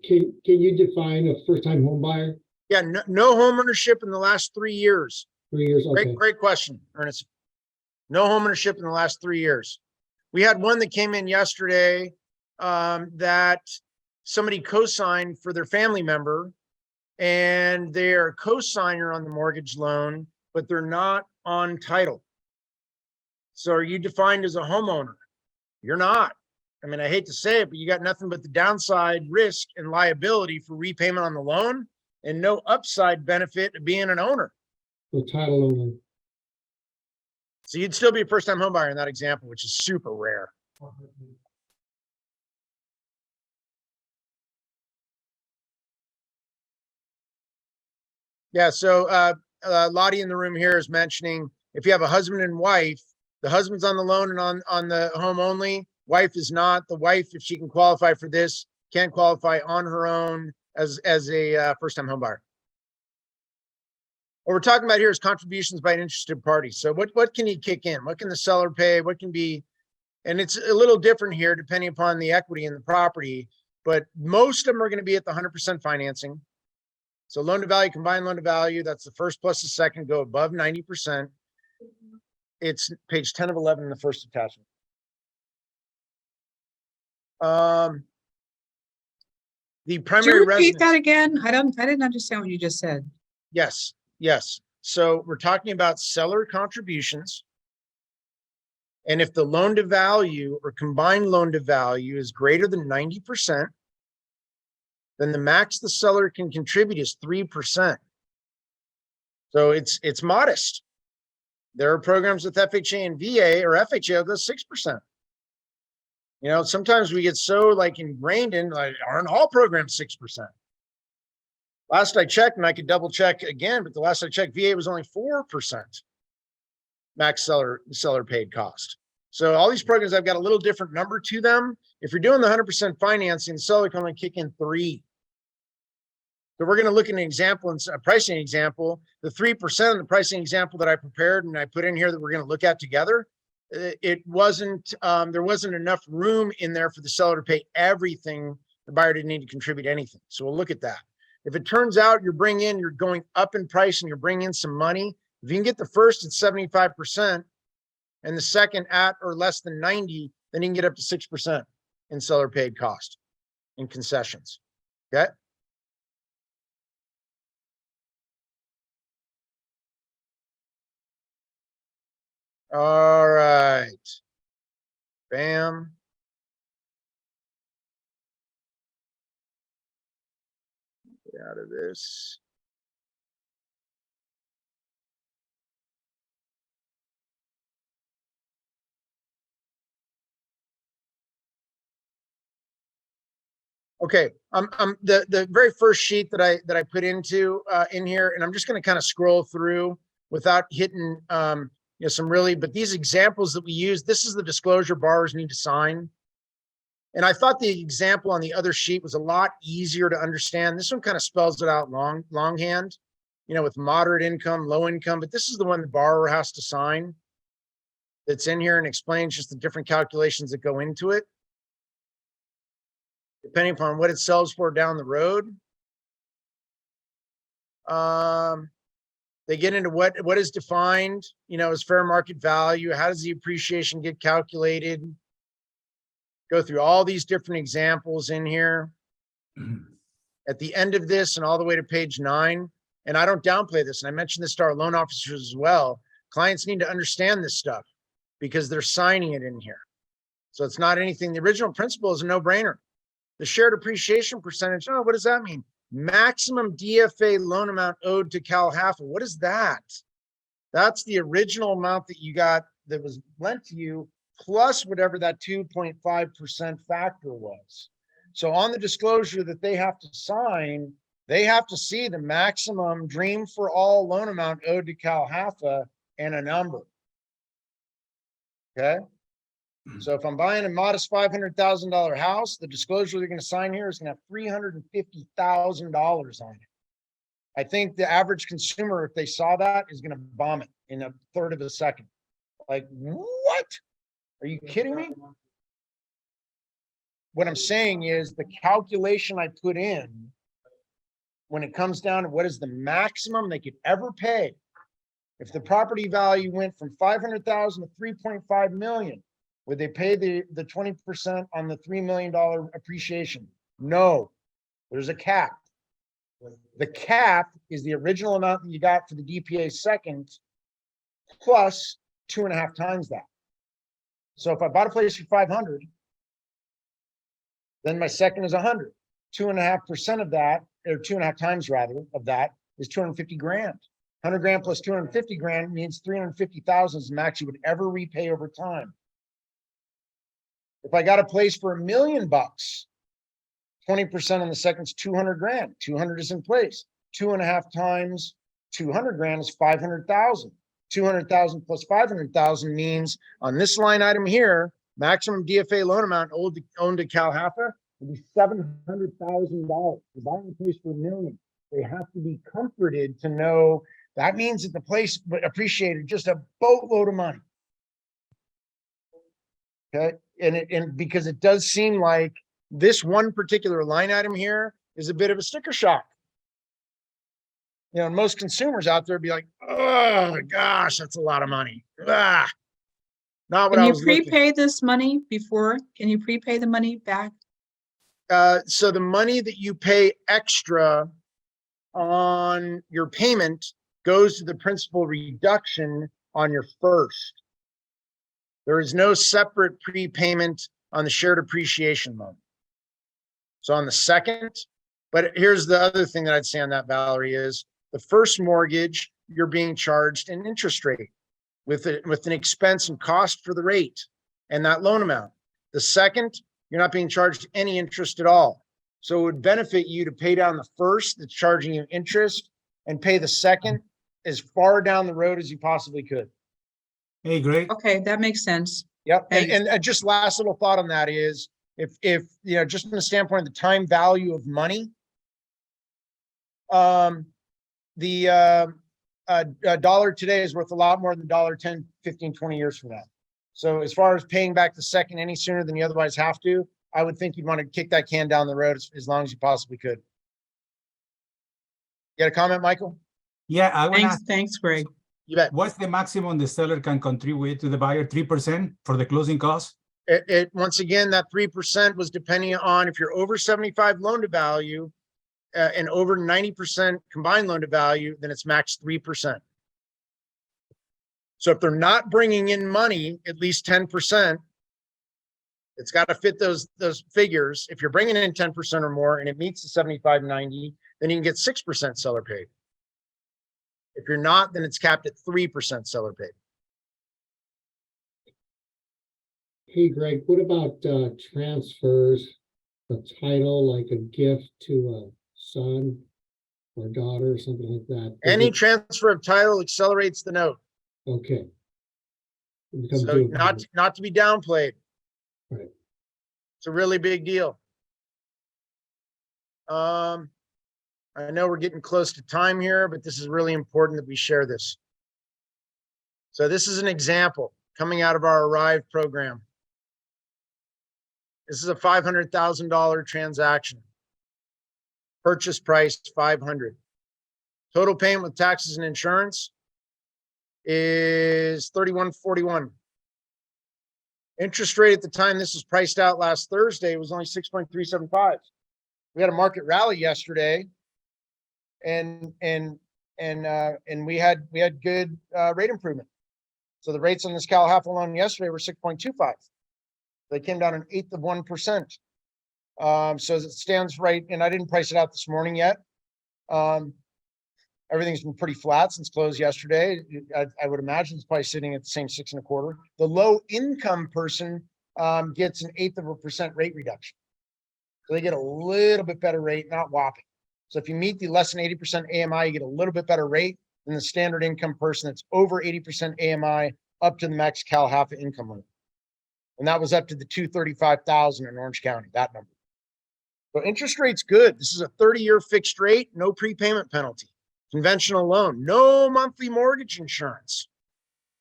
Can you define a first-time home buyer? Yeah, no home ownership in the last 3 years. 3 years, okay. Great question, Ernest. No homeownership in the last 3 years. We had one that came in yesterday that somebody co-signed for their family member, and they're a co-signer on the mortgage loan, but they're not on title. So are you defined as a homeowner? You're not. I mean, I hate to say it, but you got nothing but the downside risk and liability for repayment on the loan and no upside benefit of being an owner. So title only. So you'd still be a first-time home buyer in that example, which is super rare. Yeah, so Lottie in the room here is mentioning if you have a husband and wife, the husband's on the loan and on the home only, wife is not. The wife, if she can qualify for this, can qualify on her own as a first-time home buyer. What we're talking about here is contributions by an interested party. So what can you kick in? What can the seller pay? What can be, and it's a little different here depending upon the equity in the property, but most of them are going to be at the 100% financing. So loan to value, combined loan to value, that's the first plus the second, go above 90%. It's page 10 of 11 in the first attachment. The Could primary you repeat that residence, again? I didn't understand what you just said. yes. So we're talking about seller contributions. And if the loan to value or combined loan to value is greater than 90%, then the max the seller can contribute is 3%. So it's modest. There are programs with FHA and VA or FHA that goes 6%. You know, sometimes we get so like ingrained in, like, aren't all programs 6%? Last I checked, and I could double check again, but the last I checked, VA was only 4% max seller paid cost. So all these programs have got a little different number to them. If you're doing the 100% financing, the seller can only kick in 3. So we're going to look at an example and a pricing example. The 3% of the pricing example that I prepared and I put in here that we're going to look at together, it wasn't, there wasn't enough room in there for the seller to pay everything. The buyer didn't need to contribute anything. So we'll look at that. If it turns out you're going up in price and you're bringing in some money, if you can get the first at 75% and the second at or less than 90, then you can get up to 6% in seller paid cost in concessions. Okay. All right. Bam. Get out of this. Okay, the very first sheet that I put into in here, and I'm just going to kind of scroll through without hitting you know, some really, but these examples that we use, this is the disclosure borrowers need to sign. And I thought the example on the other sheet was a lot easier to understand. This one kind of spells it out longhand, you know, with moderate income, low income, but this is the one the borrower has to sign that's in here and explains just the different calculations that go into it, depending upon what it sells for down the road. They get into what is defined, you know, as fair market value. How does the appreciation get calculated? Go through all these different examples in here. At the end of this and all the way to page 9, and I don't downplay this, and I mentioned this to our loan officers as well, clients need to understand this stuff because they're signing it in here. So it's not anything, the original principle is a no-brainer. The shared appreciation percentage, oh, what does that mean? Maximum DFA loan amount owed to Cal HAFA. What is that? That's the original amount that you got that was lent to you, plus whatever that 2.5% factor was. So on the disclosure that they have to sign, they have to see the maximum dream for all loan amount owed to Cal HAFA and a number. Okay. So if I'm buying a modest $500,000 house, the disclosure they're going to sign here is going to have $350,000 on it. I think the average consumer, if they saw that, is going to vomit in a third of a second. Like, what? Are you kidding me? What I'm saying is the calculation I put in when it comes down to what is the maximum they could ever pay If the property value went from 500,000 to 3.5 million, would they pay the 20% on the $3 million appreciation? No, there's a cap. The cap is the original amount that you got for the DPA second plus 2.5 times that. So if I bought a place for 500, then my second is 100. 2.5% of that, or 2.5 times rather, of that is 250 grand. 100 grand plus 250 grand means 350,000 is the max you would ever repay over time. If I got a place for $1 million, 20% on the second's 200 grand. 200 is in place. 2.5 times 200 grand is 500,000. 200,000 plus 500,000 means on this line item here, maximum DFA loan amount owned to Cal Haffa would be $700,000. You're buying a place for $1 million. They have to be comforted to know that means that the place appreciated just a boatload of money. Okay, and because it does seem like this one particular line item here is a bit of a sticker shock. You know, most consumers out there be like, oh gosh, that's a lot of money. Ah, not what Can I you was looking. prepay this money before? Can you prepay the money back? So the money that you pay extra on your payment goes to the principal reduction on your first. There is no separate prepayment on the shared appreciation loan. So on the second, but here's the other thing that I'd say on that, Valerie, is the first mortgage, you're being charged an interest rate with an expense and cost for the rate and that loan amount. The second, you're not being charged any interest at all. So it would benefit you to pay down the first that's charging you interest and pay the second as far down the road as you possibly could. Hey, Greg, Okay, that makes sense. Yep. Thanks. And just last little thought on that is if, you know, just from the standpoint of the time value of money, a dollar today is worth a lot more than $1 10, 15, 20 years from now. So as far as paying back the second any sooner than you otherwise have to, I would think you'd want to kick that can down the road as long as you possibly could. You got a comment, Michael? yeah, I want to Thanks, ask, thanks, Greg. You bet. what's the maximum the seller can contribute to the buyer? 3% for the closing costs? Once again, that 3% was depending on if you're over 75 loan to value and over 90% combined loan to value, then it's max 3%. So if they're not bringing in money, at least 10%, it's got to fit those figures. If you're bringing in 10% or more and it meets the 75, 90, then you can get 6% seller paid. If you're not, then it's capped at 3% seller paid. Hey, Greg, what about transfers of title, like a gift to a son or daughter or something like that? Does Any it- transfer of title accelerates the note. Okay. It becomes So due. not to be downplayed. Right. It's a really big deal. I know we're getting close to time here, but this is really important that we share this. So this is an example coming out of our Arrive program. This is a $500,000 transaction. Purchase price $500,000. Total payment with taxes and insurance is $3,141. Interest rate at the time this was priced out last Thursday was only 6.375. We had a market rally yesterday, and we had good rate improvement. So the rates on this Cal Haffa loan yesterday were 6.25. They came down 1/8 of 1%. So as it stands right, and I didn't price it out this morning yet. Everything's been pretty flat since close yesterday. I would imagine it's probably sitting at the same 6.25. The low income person gets 1/8 of a percent rate reduction. So they get a little bit better rate, not whopping. So if you meet the less than 80% AMI, you get a little bit better rate than the standard income person that's over 80% AMI up to the max Cal Haffa income limit. And that was up to the 235,000 in Orange County, that number. So interest rate's good. This is a 30-year fixed rate, no prepayment penalty. Conventional loan, no monthly mortgage insurance.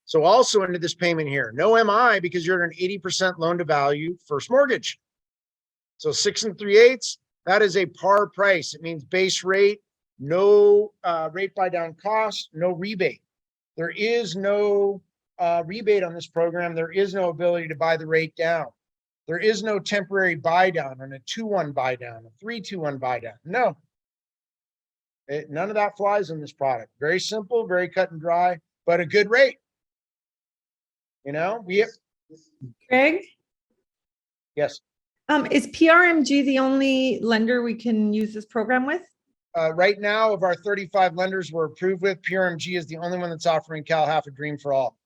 So also into this payment here, no MI because you're at an 80% loan to value first mortgage. So 6 3/8, that is a par price. It means base rate, no rate buy down cost, no rebate. There is no rebate on this program. There is no ability to buy the rate down. There is no temporary buy down on a 2-1 buy down, a 3-2-1 buy down. No. None of that flies in this product. Very simple, very cut and dry, but a good rate. You know, Greg, yes. is PRMG the only lender we can use this program with? Right now, of our 35 lenders we're approved with, PRMG is the only one that's offering Cal Half a Dream for All.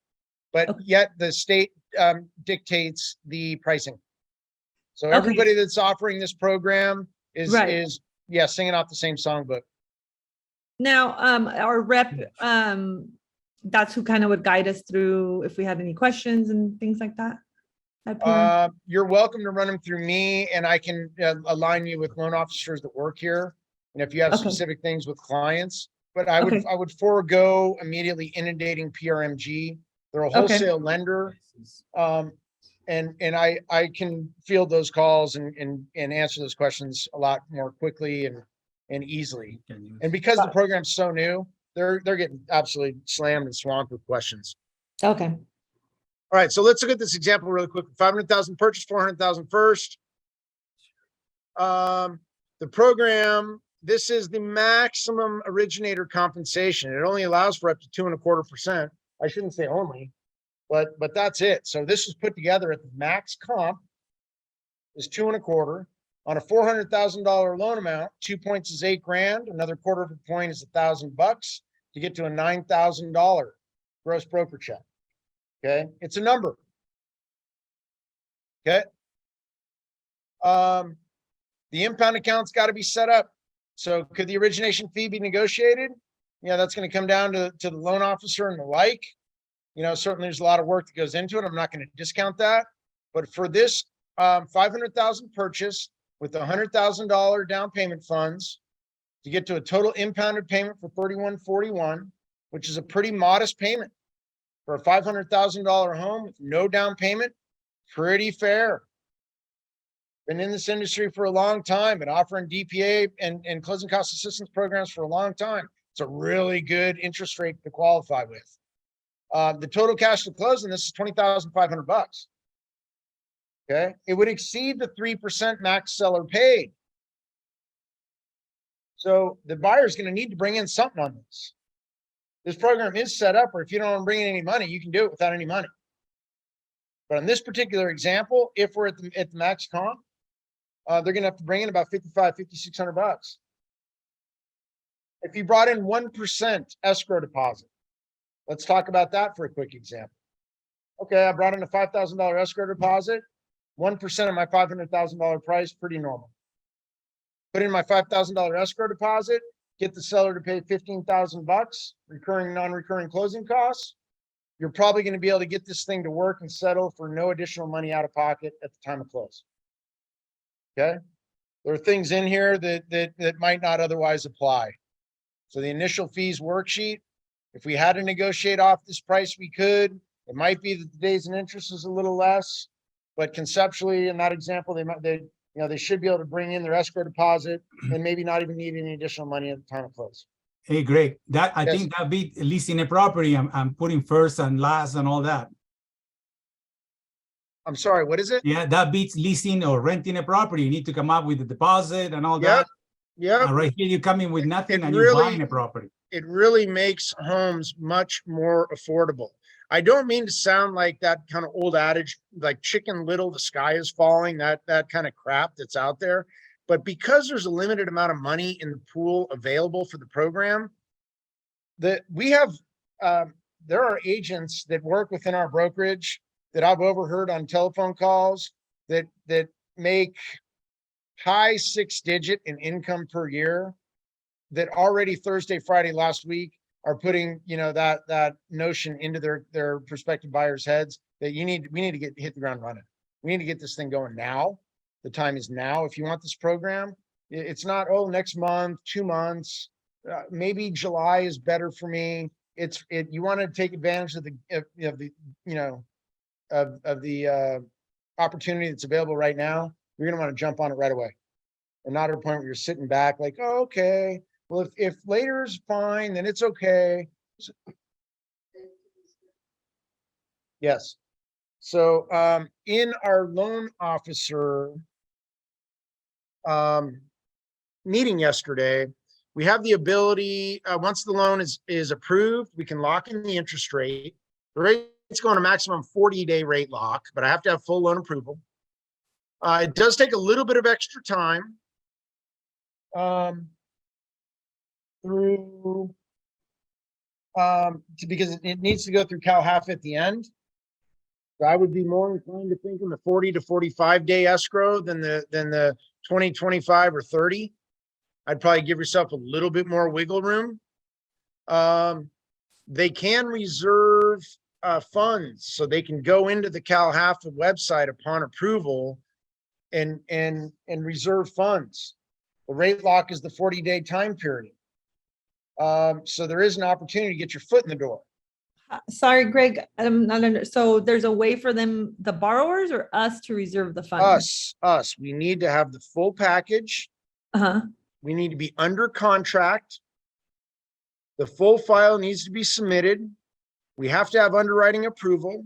But Okay. yet the state dictates the pricing. So Okay. everybody that's offering this program Right. is singing off the same songbook. Now, our rep, that's who kind of would guide us through if we had any questions and things like that? at PRMG? You're welcome to run them through me, and I can align you with loan officers that work here. And if you have Okay. specific things with clients, but I would, Okay. I would forego immediately inundating PRMG. They're a wholesale lender. And I can field those calls and answer those questions a lot more quickly and easily. And because the program's so new, they're getting absolutely slammed and swamped with questions. Okay, All right, so let's look at this example really quick. 500,000 purchase, 400,000 first. The program, this is the maximum originator compensation. It only allows for up to 2.25%. I shouldn't say only, but that's it. So this is put together at the max comp is 2.25 on a $400,000 loan amount. 2 points is $8,000. Another quarter of a point is $1,000 to get to a $9,000 gross broker check. Okay, it's a number. Okay. The impound account's got to be set up. So could the origination fee be negotiated? Yeah, that's going to come down to the loan officer and the like. You know, certainly there's a lot of work that goes into it. I'm not going to discount that. But for this 500,000 purchase with $100,000 down payment funds to get to a total impounded payment for $3,141, which is a pretty modest payment for a $500,000 home with no down payment, pretty fair. Been in this industry for a long time and offering DPA and closing cost assistance programs for a long time. It's a really good interest rate to qualify with. The total cash to close on this is $20,500. Okay, it would exceed the 3% max seller paid. So the buyer's going to need to bring in something on this. This program is set up, or if you don't want to bring in any money, you can do it without any money. But in this particular example, if we're at the max comp, they're going to have to bring in about $5,600. If you brought in 1% escrow deposit, let's talk about that for a quick example. Okay, I brought in a $5,000 escrow deposit, 1% of my $500,000 price, pretty normal. Put in my $5,000 escrow deposit, get the seller to pay $15,000, recurring, non-recurring closing costs. You're probably going to be able to get this thing to work and settle for no additional money out of pocket at the time of close. Okay, there are things in here that might not otherwise apply. So the initial fees worksheet, if we had to negotiate off this price, we could. It might be that the days and interest is a little less, but conceptually in that example, they should be able to bring in their escrow deposit and maybe not even need any additional money at the time of close. Hey, Greg, I Yes. think that beat leasing a property and putting first and last and all that. I'm sorry, what is it? Yeah, that beats leasing or renting a property. You need to come up with the deposit and all Yep. that. Yeah, And right here, you come in with nothing It and you're really- buying a property. it really makes homes much more affordable. I don't mean to sound like that kind of old adage, like Chicken Little, the sky is falling, that kind of crap that's out there. But because there's a limited amount of money in the pool available for the program, that we have, there are agents that work within our brokerage that I've overheard on telephone calls that make high 6-digit in income per year that already Thursday, Friday last week are putting, that notion into their prospective buyers' heads that we need to hit the ground running. We need to get this thing going now. The time is now. If you want this program, it's not, next month, 2 months, maybe July is better for me. You want to take advantage of the opportunity that's available right now. You're going to want to jump on it right away and not at a point where you're sitting back like, oh, okay, well, if later is fine, then it's okay. Yes. So, in our loan officer meeting yesterday, we have the ability, once the loan is approved, we can lock in the interest rate. The rate's going to maximum 40-day rate lock, but I have to have full loan approval. It does take a little bit of extra time. Because it needs to go through CalHAF at the end. So I would be more inclined to think in the 40 to 45 day escrow than the 20, 25 or 30. I'd probably give yourself a little bit more wiggle room. They can reserve funds, so they can go into the CalHAF website upon approval and reserve funds. The rate lock is the 40-day time period. So there is an opportunity to get your foot in the door. Sorry, Greg, I'm not under, so there's a way for them, the borrowers or us to reserve the funds? Us, we need to have the full package. Uh-huh. We need to be under contract. The full file needs to be submitted. We have to have underwriting approval.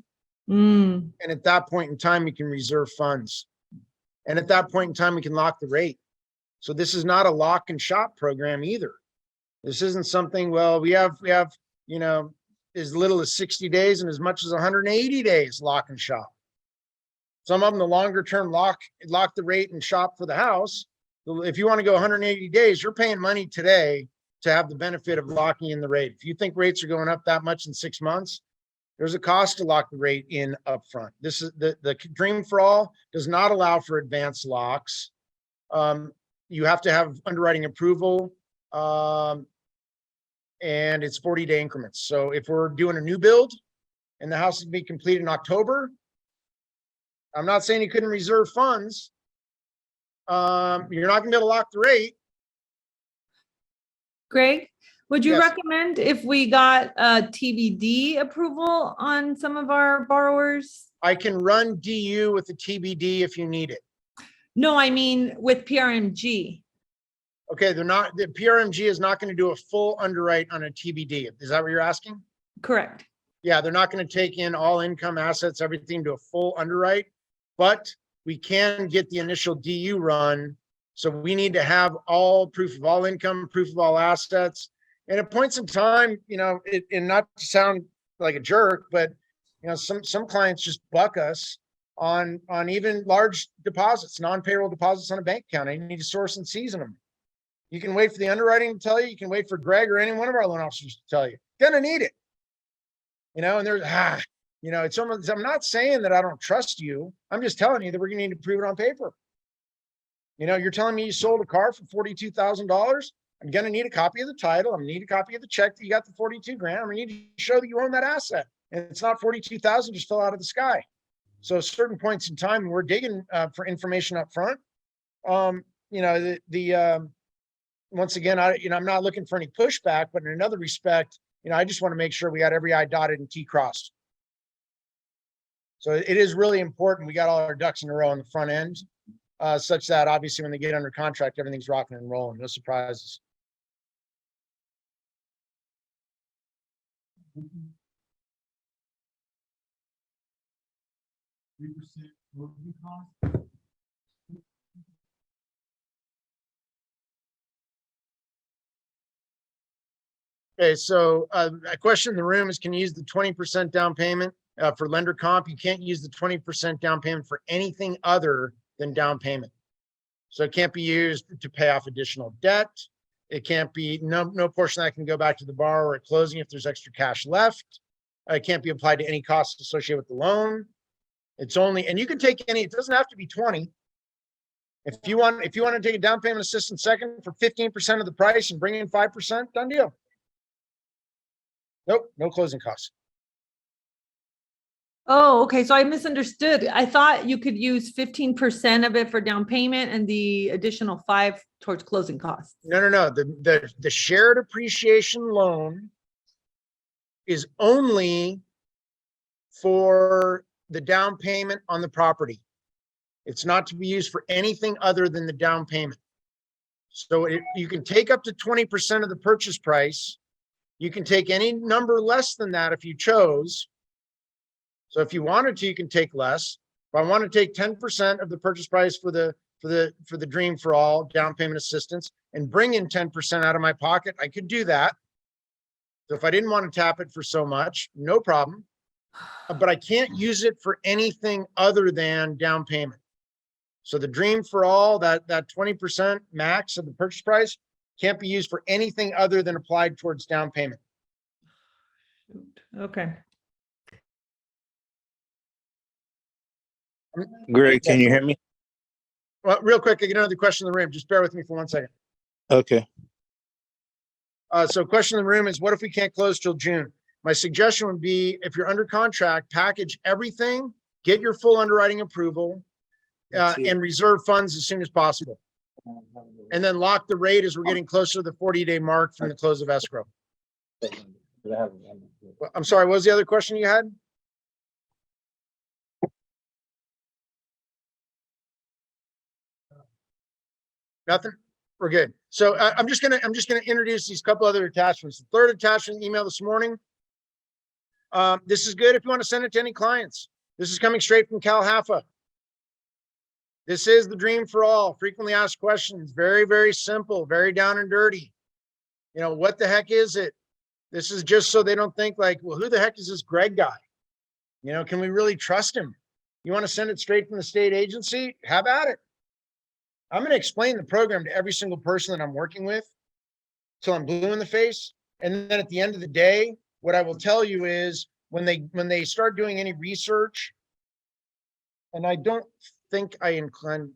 Mm, And at that point in time, we can reserve funds. And at that point in time, we can lock the rate. So this is not a lock and shop program either. This isn't something, well, we have, you know, as little as 60 days and as much as 180 days lock and shop. Some of them, the longer term lock the rate and shop for the house. If you want to go 180 days, you're paying money today to have the benefit of locking in the rate. If you think rates are going up that much in 6 months, there's a cost to lock the rate in upfront. This is the Dream for All does not allow for advanced locks. You have to have underwriting approval. And it's 40-day increments. So if we're doing a new build and the house will be completed in October, I'm not saying you couldn't reserve funds. You're not gonna be able to lock the rate. Greg, would you Yes. recommend if we got a TBD approval on some of our borrowers? I can run DU with the TBD if you need it. No, I mean with PRMG. Okay, the PRMG is not going to do a full underwrite on a TBD. Is that what you're asking? Correct. Yeah, they're not going to take in all income assets, everything to a full underwrite, but we can get the initial DU run. So we need to have all proof of all income, proof of all assets. And at points in time, you know, and not to sound like a jerk, but you know, some clients just buck us on even large deposits, non-payroll deposits on a bank account. I need to source and season them. You can wait for the underwriting to tell you. You can wait for Greg or any one of our loan officers to tell you. Gonna need it. You know, and there's, you know, it's almost, I'm not saying that I don't trust you. I'm just telling you that we're gonna need to prove it on paper. You know, you're telling me you sold a car for $42,000. I'm gonna need a copy of the title. I'm gonna need a copy of the check that you got the 42 grand. I'm gonna need to show that you own that asset. And it's not 42,000 just fell out of the sky. So certain points in time, we're digging for information up front. You know, once again, I'm not looking for any pushback, but in another respect, you know, I just want to make sure we got every I dotted and T crossed. So it is really important. We got all our ducks in a row on the front end, such that obviously when they get under contract, everything's rocking and rolling. No surprises. Okay, so a question in the room is, can you use the 20% down payment for lender comp? You can't use the 20% down payment for anything other than down payment. So it can't be used to pay off additional debt. It can't be, no portion that can go back to the borrower at closing if there's extra cash left. It can't be applied to any costs associated with the loan. It's only, and you can take any, it doesn't have to be 20. If you want to take a down payment assistance second for 15% of the price and bring in 5%, done deal. Nope, no closing costs. Oh, okay. So I misunderstood. I thought you could use 15% of it for down payment and the additional 5 towards closing costs. No. The shared appreciation loan is only for the down payment on the property. It's not to be used for anything other than the down payment. So you can take up to 20% of the purchase price. You can take any number less than that if you chose. So if you wanted to, you can take less. If I want to take 10% of the purchase price for the Dream for All down payment assistance and bring in 10% out of my pocket, I could do that. So if I didn't want to tap it for so much, no problem. But I can't use it for anything other than down payment. So the Dream for All, that 20% max of the purchase price can't be used for anything other than applied towards down payment. Okay. Greg, can you hear me? Well, real quick, I get another question in the room. Just bear with me for 1 second. Okay. So question in the room is, what if we can't close till June? My suggestion would be, if you're under contract, package everything, get your full underwriting approval, and reserve funds as soon as possible. And then lock the rate as we're getting closer to the 40-day mark from the close of escrow. I'm sorry, what was the other question you had? Nothing? We're good. So I'm just gonna introduce these couple other attachments. The third attachment email this morning. This is good if you want to send it to any clients. This is coming straight from Cal Haffa. This is the Dream for All. Frequently asked questions. Very, very simple, very down and dirty. You know, what the heck is it? This is just so they don't think like, well, who the heck is this Greg guy? You know, can we really trust him? You want to send it straight from the state agency? Have at it. I'm going to explain the program to every single person that I'm working with till I'm blue in the face. And then at the end of the day, what I will tell you is when they start doing any research, and I don't think I'm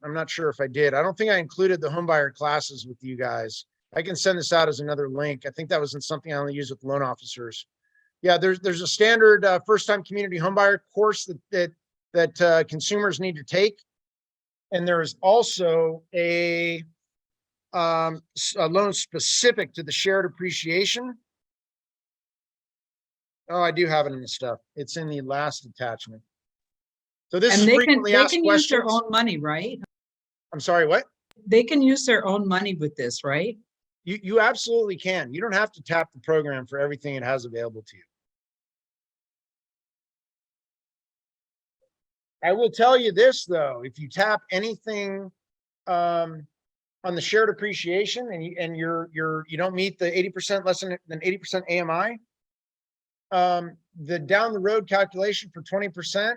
not sure if I did. I don't think I included the homebuyer classes with you guys. I can send this out as another link. I think that was in something I only use with loan officers. Yeah, there's a standard first-time community homebuyer course that consumers need to take. And there's also a loan specific to the shared appreciation. Oh, I do have it in the stuff. It's in the last attachment. So this is And frequently they asked can use their questions. own money, right? I'm sorry, what? They can use their own money with this, right? You absolutely can. You don't have to tap the program for everything it has available to you. I will tell you this though, if you tap anything on the shared appreciation and you don't meet the 80% less than 80% AMI, the down the road calculation for 20%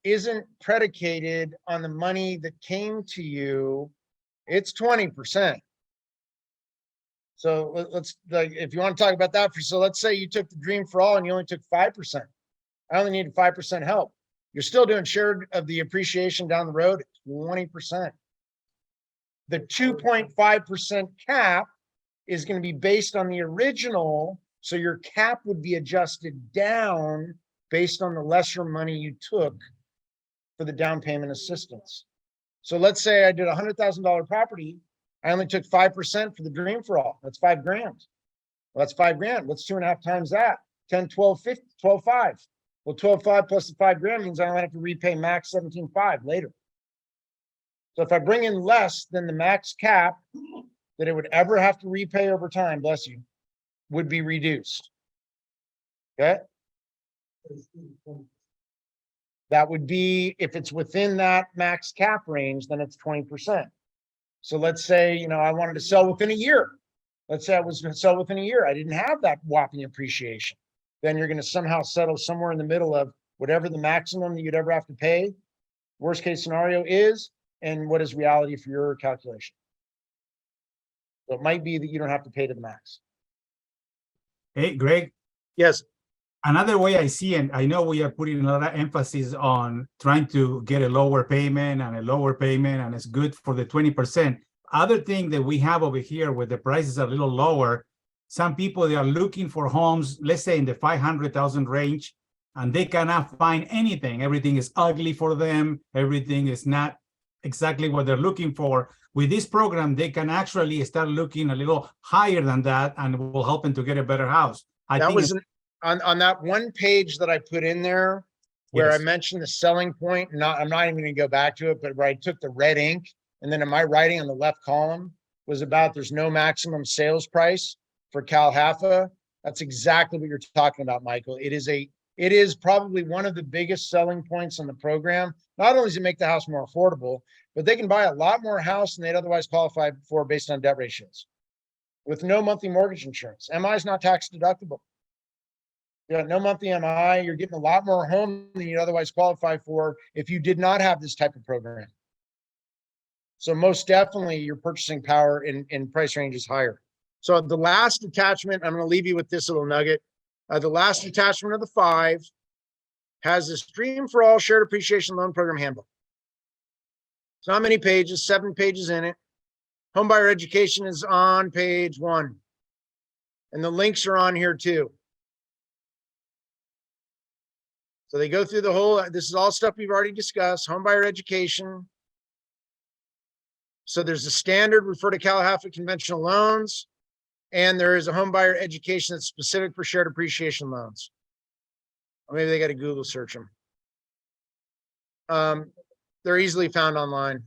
isn't predicated on the money that came to you. It's 20%. So let's, like, if you want to talk about that, so let's say you took the Dream for All and you only took 5%. I only needed 5% help. You're still doing shared of the appreciation down the road at 20%. The 2.5% cap is going to be based on the original. So your cap would be adjusted down based on the lesser money you took for the down payment assistance. So let's say I did a $100,000 property. I only took 5% for the Dream for All. That's $5 grand. Well, that's $5 grand. What's 2.5 times that? 10, 12, 50, 12.5. Well, 12.5 plus the $5 grand means I only have to repay max 17.5 later. So if I bring in less than the max cap that it would ever have to repay over time, bless you, would be reduced. Okay. That would be, if it's within that max cap range, then it's 20%. So let's say, you know, I wanted to sell within a year. Let's say I was going to sell within a year. I didn't have that whopping appreciation. Then you're going to somehow settle somewhere in the middle of whatever the maximum that you'd ever have to pay, worst case scenario is, and what is reality for your calculation. So it might be that you don't have to pay to the max. Hey, Greg, Yes. another way I see, and I know we are putting a lot of emphasis on trying to get a lower payment, and it's good for the 20%. Other thing that we have over here where the prices are a little lower, some people, they are looking for homes, let's say in the 500,000 range, and they cannot find anything. Everything is ugly for them. Everything is not exactly what they're looking for. With this program, they can actually start looking a little higher than that, and will help them to get a better house. I That think was on that one page that I put in there where I mentioned the selling point. I'm not even going to go back to it, but where I took the red ink and then in my writing on the left column was about there's no maximum sales price for Cal Haffa. That's exactly what you're talking about, Michael. It is a It is probably one of the biggest selling points on the program. Not only does it make the house more affordable, but they can buy a lot more house than they'd otherwise qualify for based on debt ratios. With no monthly mortgage insurance. MI is not tax deductible. You got no monthly MI, you're getting a lot more home than you'd otherwise qualify for if you did not have this type of program. So most definitely your purchasing power in price range is higher. So the last attachment, I'm going to leave you with this little nugget. The last attachment of the 5 has this Dream for All Shared Appreciation Loan Program Handbook. It's not many pages, 7 pages in it. Homebuyer education is on page 1. And the links are on here too. So they go through the whole, this is all stuff we've already discussed, homebuyer education. So there's a standard, refer to Calihafa conventional loans. And there is a homebuyer education that's specific for shared appreciation loans. Or maybe they got to Google search them. They're easily found online.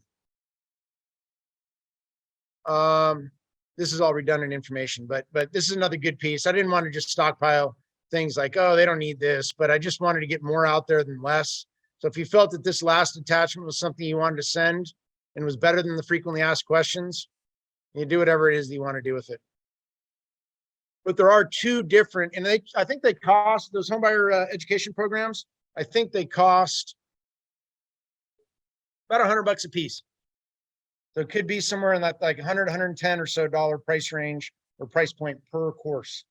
This is all redundant information, but this is another good piece. I didn't want to just stockpile things like, oh, they don't need this, but I just wanted to get more out there than less. So if you felt that this last attachment was something you wanted to send and was better than the frequently asked questions, you do whatever it is that you want to do with it. But there are 2 different, and I think they cost, those homebuyer education programs, I think they cost about $100 a piece. So it could be somewhere in that like 100, 110 or so dollar price range or price point per course.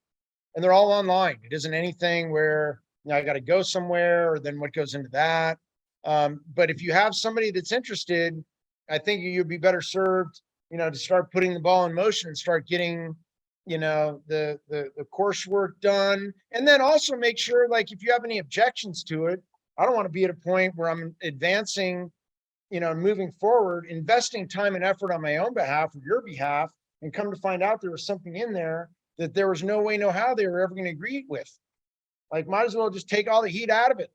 And they're all online. It isn't anything where, you know, I got to go somewhere or then what goes into that. But if you have somebody that's interested, I think you'd be better served, you know, to start putting the ball in motion and start getting, you know, the coursework done. And then also make sure, like, if you have any objections to it, I don't want to be at a point where I'm advancing, you know, moving forward, investing time and effort on my own behalf or your behalf, and come to find out there was something in there that there was no way, no how they were ever going to agree with. Like, might as well just take all the heat out of it.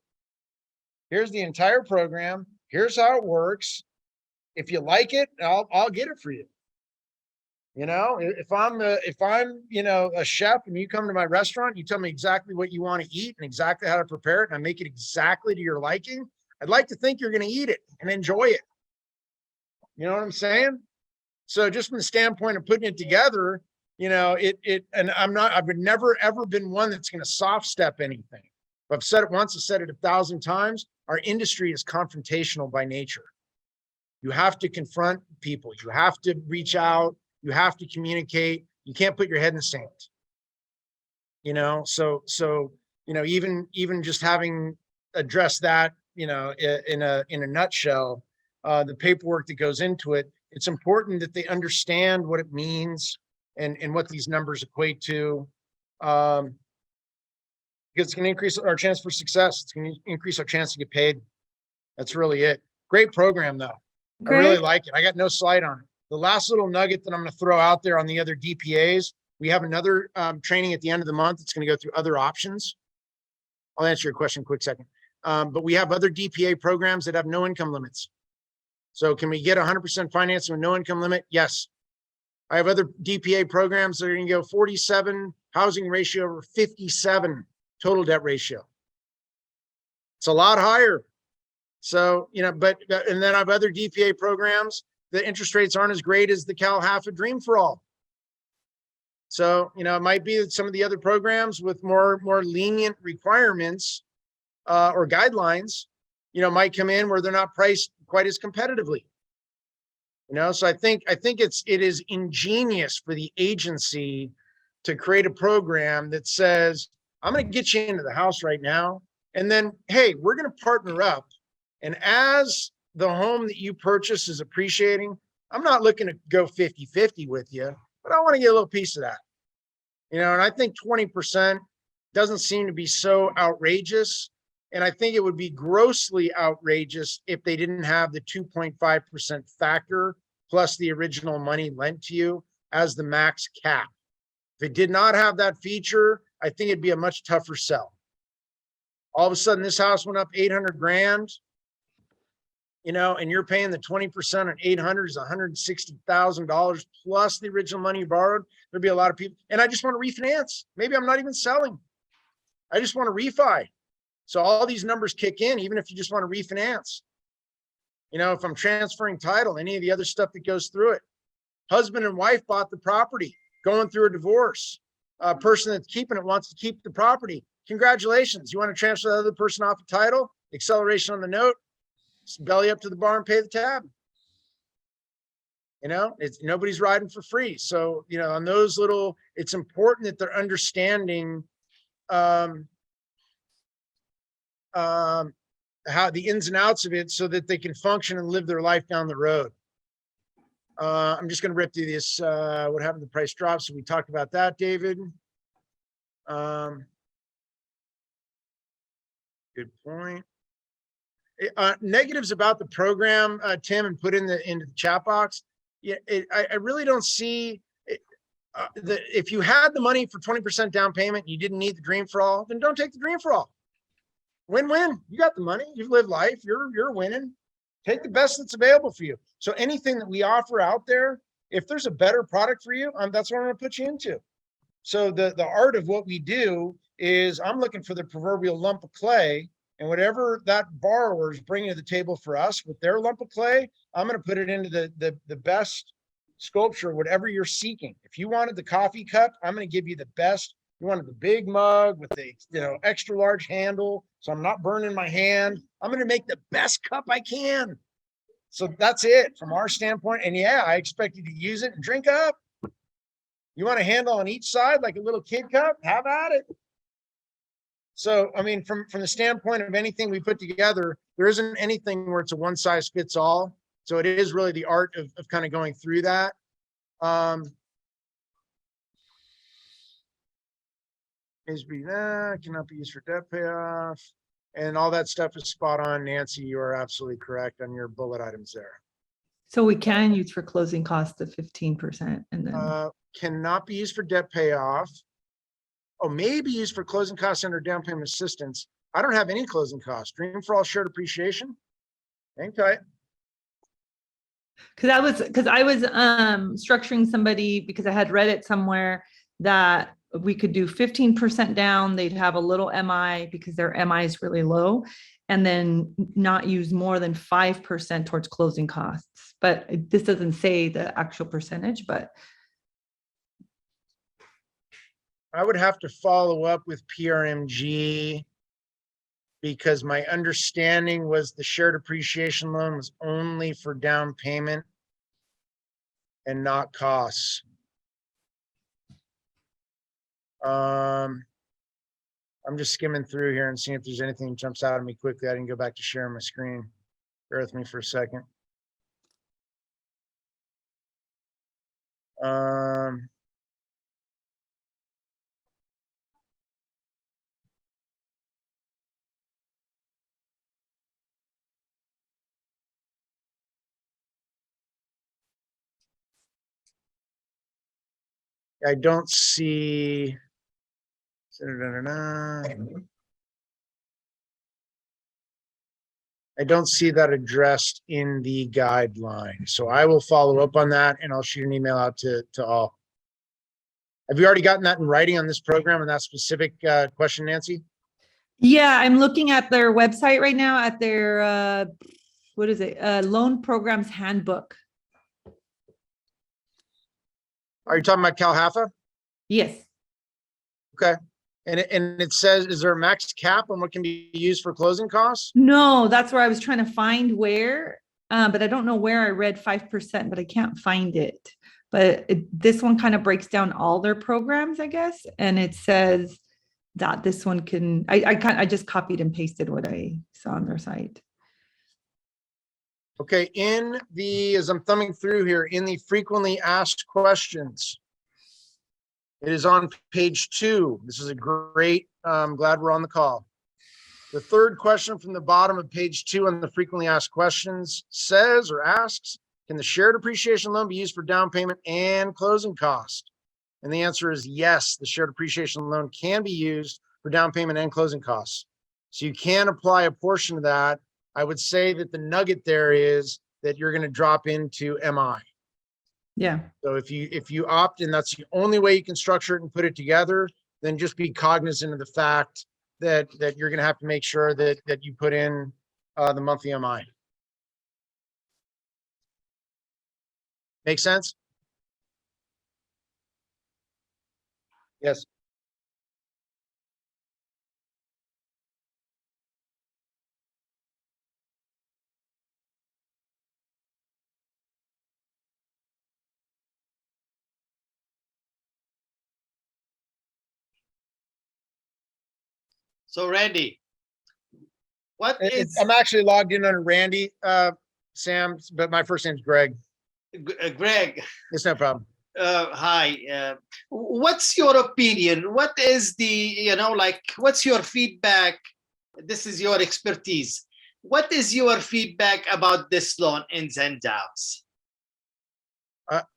Here's the entire program. Here's how it works. If you like it, I'll get it for you. You know, if I'm, you know, a chef and you come to my restaurant, you tell me exactly what you want to eat and exactly how to prepare it, and I make it exactly to your liking, I'd like to think you're going to eat it and enjoy it. You know what I'm saying? So just from the standpoint of putting it together, you know, and I've never, ever been one that's going to soft step anything. I've said it once, I've said it 1,000 times. Our industry is confrontational by nature. You have to confront people. You have to reach out. You have to communicate. You can't put your head in the sand. You know, so, you know, even just having addressed that, you know, in a nutshell, the paperwork that goes into it, it's important that they understand what it means and what these numbers equate to. Because it's going to increase our chance for success. It's going to increase our chance to get paid. That's really it. Great program, though. I really like it. I got no slight on it. The last little nugget that I'm going to throw out there on the other DPAs, we have another training at the end of the month. It's going to go through other options. I'll answer your question in a quick second. But we have other DPA programs that have no income limits. So can we get 100% financing with no income limit? Yes. I have other DPA programs that are going to go 47 housing ratio over 57 total debt ratio. It's a lot higher. So, you know, and then I have other DPA programs. The interest rates aren't as great as the Calihafa Dream for All. So, you know, it might be that some of the other programs with more lenient requirements or guidelines, you know, might come in where they're not priced quite as competitively. You know, so I think it is ingenious for the agency to create a program that says, I'm going to get you into the house right now. And then, hey, we're going to partner up. And as the home that you purchase is appreciating, I'm not looking to go 50-50 with you, but I want to get a little piece of that. You know, and I think 20% doesn't seem to be so outrageous. And I think it would be grossly outrageous if they didn't have the 2.5% factor plus the original money lent to you as the max cap. If it did not have that feature, I think it'd be a much tougher sell. All of a sudden, this house went up 800 grand, you know, and you're paying the 20% on 800 is $160,000 plus the original money you borrowed. There'd be a lot of people. And I just want to refinance. Maybe I'm not even selling. I just want to refi. So all these numbers kick in, even if you just want to refinance. You know, if I'm transferring title, any of the other stuff that goes through it. Husband and wife bought the property, going through a divorce. A person that's keeping it wants to keep the property. Congratulations. You want to transfer the other person off the title? Acceleration on the note, belly up to the bar and pay the tab. You know, it's nobody's riding for free. So, you know, on those little, it's important that they're understanding how the ins and outs of it so that they can function and live their life down the road. I'm just going to rip through this. What happened to the price drop? So we talked about that, David. Good point. Negatives about the program, Tim, and put into the chat box. Yeah, I really don't see it, if you had the money for 20% down payment, you didn't need the Dream for All, then don't take the Dream for All. Win-win. You got the money. You've lived life. You're winning. Take the best that's available for you. So anything that we offer out there, if there's a better product for you, that's what I'm going to put you into. So the art of what we do is I'm looking for the proverbial lump of clay, and whatever that borrower is bringing to the table for us with their lump of clay, I'm going to put it into the best sculpture, whatever you're seeking. If you wanted the coffee cup, I'm going to give you the best. You wanted the big mug with the, you know, extra large handle, so I'm not burning my hand. I'm going to make the best cup I can. So that's it from our standpoint. And yeah, I expect you to use it and drink up. You want a handle on each side like a little kid cup? Have at it. So, I mean, from the standpoint of anything we put together, there isn't anything where it's a one size fits all. So it is really the art of kind of going through that. Cannot be used for debt payoff, and all that stuff is spot on. Nancy, you are absolutely correct on your bullet items there. So we can use for closing costs of 15% and then, Cannot be used for debt payoff. Oh, maybe used for closing costs under down payment assistance. I don't have any closing costs. Dream for All shared appreciation. Hang tight. because I was structuring somebody because I had read it somewhere that we could do 15% down. They'd have a little MI because their MI is really low, and then not use more than 5% towards closing costs. But this doesn't say the actual percentage, but I would have to follow up with PRMG because my understanding was the shared appreciation loan was only for down payment and not costs. I'm just skimming through here and seeing if there's anything that jumps out at me quickly. I didn't go back to sharing my screen. Bear with me for a second. I don't see. I don't see that addressed in the guideline. So I will follow up on that and I'll shoot an email out to all. Have you already gotten that in writing on this program and that specific question, Nancy? yeah, I'm looking at their website right now at their, what is it? Loan Programs Handbook. Are you talking about CalHFA? Yes. Okay. And it says, is there a max cap on what can be used for closing costs? No, that's where I was trying to find where, but I don't know where I read 5%, but I can't find it. But this one kind of breaks down all their programs, I guess. And it says that this one can, I just copied and pasted what I saw on their site. Okay, as I'm thumbing through here, in the frequently asked questions, it is on page 2. This is a great, I'm glad we're on the call. The third question from the bottom of page 2 on the frequently asked questions says or asks, can the shared appreciation loan be used for down payment and closing cost? And the answer is yes, the shared appreciation loan can be used for down payment and closing costs. So you can apply a portion of that. I would say that the nugget there is that you're going to drop into MI. Yeah. So if you opt in, that's the only way you can structure it and put it together, then just be cognizant of the fact that you're gonna have to make sure that you put in the monthly MI. Make sense? Yes. So Randy, what is I'm actually logged in under Randy, Sam, but my first name's Greg. Greg? It's no problem. Hi. What's your opinion? What is what's your feedback? This is your expertise. What is your feedback about this loan, ins and outs?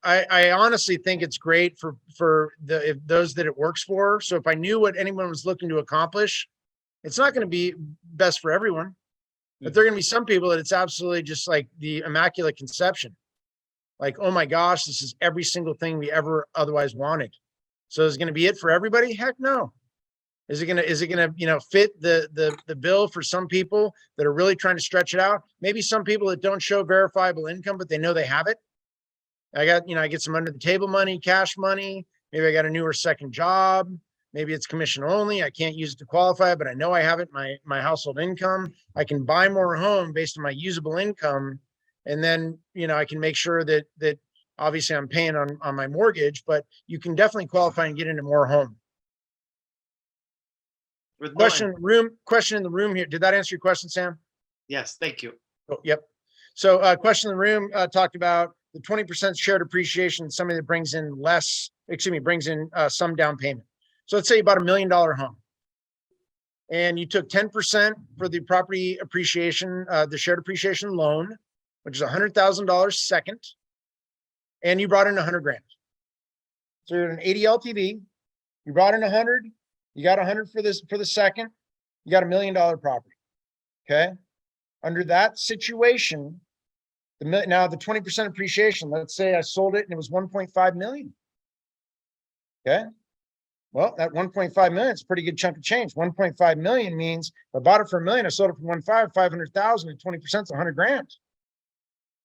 I honestly think it's great for those that it works for. So if I knew what anyone was looking to accomplish, it's not going to be best for everyone, but there are going to be some people that it's absolutely just like the immaculate conception. Like, oh my gosh, this is every single thing we ever otherwise wanted. So is it going to be it for everybody? Heck no. Is it gonna, fit the bill for some people that are really trying to stretch it out? Maybe some people that don't show verifiable income, but they know they have it. I get some under the table money, cash money. Maybe I got a newer second job. Maybe it's commission only. I can't use it to qualify, but I know I have it, my household income. I can buy more home based on my usable income. And then, I can make sure that obviously I'm paying on my mortgage, but you can definitely qualify and get into more home. With no Question in the room here. Did that answer your question, Sam? Yes, thank you. Oh, yep. So question in the room talked about the 20% shared appreciation, somebody that brings in some down payment. So let's say you bought $1 million home and you took 10% for the property appreciation, the shared appreciation loan, which is $100,000 second, and you brought in 100 grand. So you're at an 80 LTV, you brought in 100, you got 100 for the second, you got $1 million property. Okay. Under that situation, now the 20% appreciation, let's say I sold it and it was 1.5 million. Okay. Well, that 1.5 million is a pretty good chunk of change. 1.5 million means if I bought it for $1 million, I sold it for 1.5, 500,000, and 20% is 100 grand.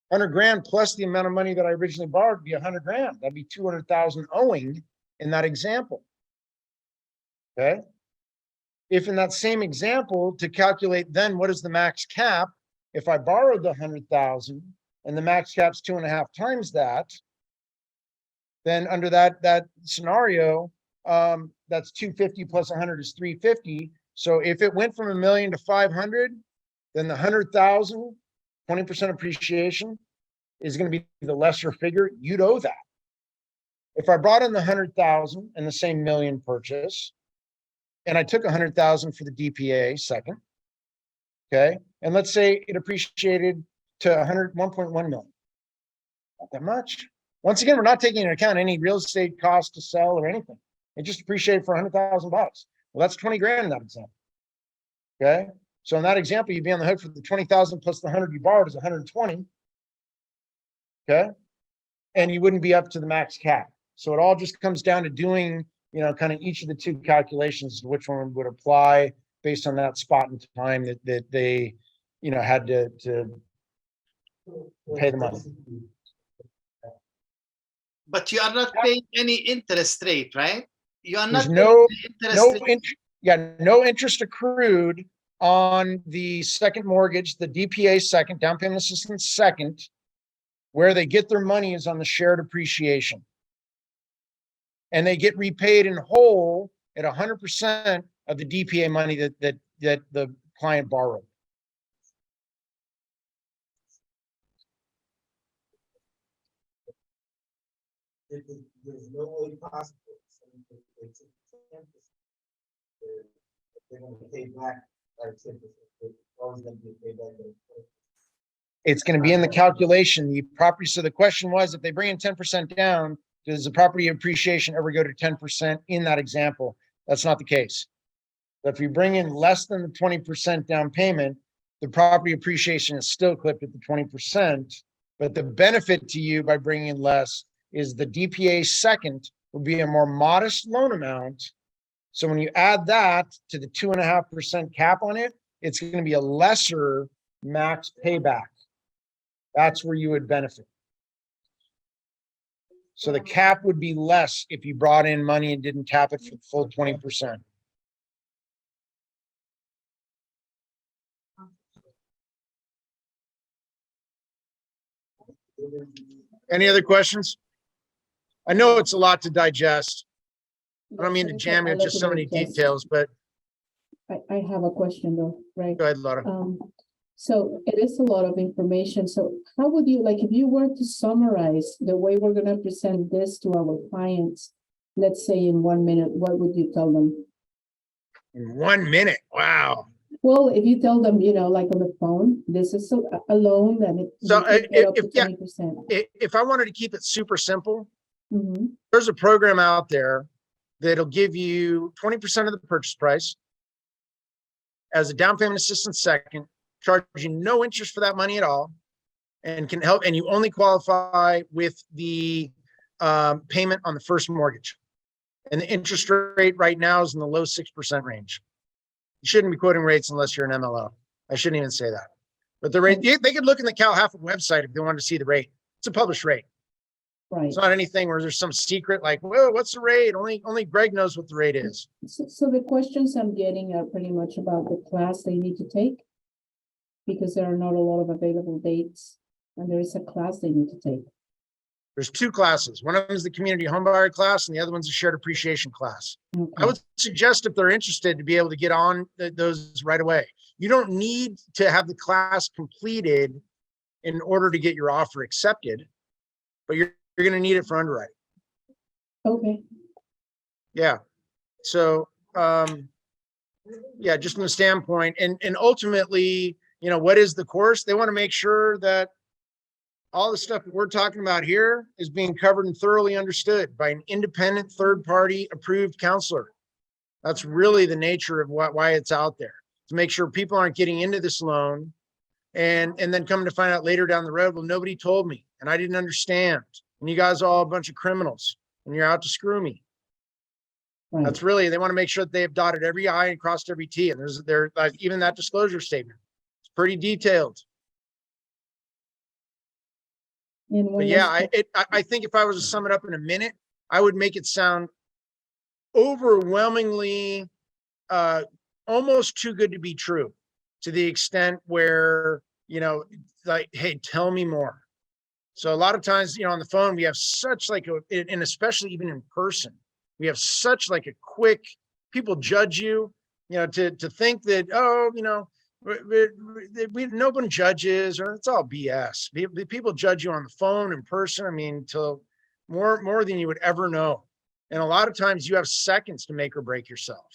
100 grand plus the amount of money that I originally borrowed would be 100 grand. That'd be 200,000 owing in that example. Okay. If in that same example, to calculate then what is the max cap, if I borrowed the 100,000 and the max cap's 2.5 times that, then under that scenario, that's 250 plus 100 is 350. So if it went from $1 million to 500, then the 100,000, 20% appreciation is going to be the lesser figure. You'd owe that. If I brought in the 100,000 and the same million purchase, and I took 100,000 for the DPA second, okay, and let's say it appreciated to 1.1 million, not that much. Once again, we're not taking into account any real estate cost to sell or anything. It just appreciated for $100,000. Well, that's 20 grand in that example. Okay. So in that example, you'd be on the hook for the 20,000 plus the 100 you borrowed is 120. Okay. And you wouldn't be up to the max cap. So it all just comes down to doing, kind of each of the two calculations, which one would apply based on that spot in time that they, had to pay the money. But you are not paying any interest rate, right? You are There's not no interest rate. no interest accrued on the second mortgage, the DPA second, down payment assistance second. Where they get their money is on the shared appreciation. And they get repaid in whole at 100% of the DPA money that the client borrowed. There's no way possible. They're going to pay back like 10%. Always going to be paid back. It's going to be in the calculation, the property. So the question was, if they bring in 10% down, does the property appreciation ever go to 10% in that example? That's not the case. But if you bring in less than the 20% down payment, the property appreciation is still clipped at the 20%. But the benefit to you by bringing in less is the DPA second would be a more modest loan amount So when you add that to the 2.5% cap on it, it's going to be a lesser max payback. That's where you would benefit. So the cap would be less if you brought in money and didn't tap it for the full 20%. Any other questions? I know it's a lot to digest. I don't mean to jam you with just so many details, but I have a question though, right? go ahead, Laura. So it is a lot of information. So how would you, like, if you were to summarize the way we're gonna present this to our clients, let's say in 1 minute, what would you tell them? In 1 minute, wow. Well, if you tell them, like on the phone, this is a loan that it. So, you can get up to yeah. 20%. If I wanted to keep it super simple, Mhm. there's a program out there that'll give you 20% of the purchase price as a down payment assistance second, charge you no interest for that money at all, and can help, and you only qualify with the payment on the first mortgage. And the interest rate right now is in the low 6% range. You shouldn't be quoting rates unless you're an MLO. I shouldn't even say that. But the rate, they could look in the Cal Hafford website if they wanted to see the rate. It's a published rate. Right. It's not anything where there's some secret like, whoa, what's the rate? Only Greg knows what the rate is. So the questions I'm getting are pretty much about the class they need to take, because there are not a lot of available dates, and there is a class they need to take. There's two classes. One of them is the community homebuyer class and the other one's a shared appreciation class. I Okay. would suggest if they're interested to be able to get on those right away. You don't need to have the class completed in order to get your offer accepted, but you're going to need it for underwriting. Okay. Yeah. So, yeah, just from the standpoint and ultimately, what is the course? They want to make sure that all the stuff that we're talking about here is being covered and thoroughly understood by an independent third-party approved counselor. That's really the nature of why it's out there, to make sure people aren't getting into this loan and then coming to find out later down the road, well, nobody told me and I didn't understand. And you guys are all a bunch of criminals and you're out to screw me. Right. That's really, they want to make sure that they have dotted every I and crossed every T. And there's like even that disclosure statement. It's pretty detailed. And But when yeah, is- I think if I was to sum it up in a minute, I would make it sound overwhelmingly, almost too good to be true, to the extent where, like, hey, tell me more. So a lot of times, on the phone, we have such like and especially even in person, we have such like a quick, people judge you, to think that, oh, no one judges, or it's all BS. People judge you on the phone, in person. I mean, till more than you would ever know. And a lot of times you have seconds to make or break yourself.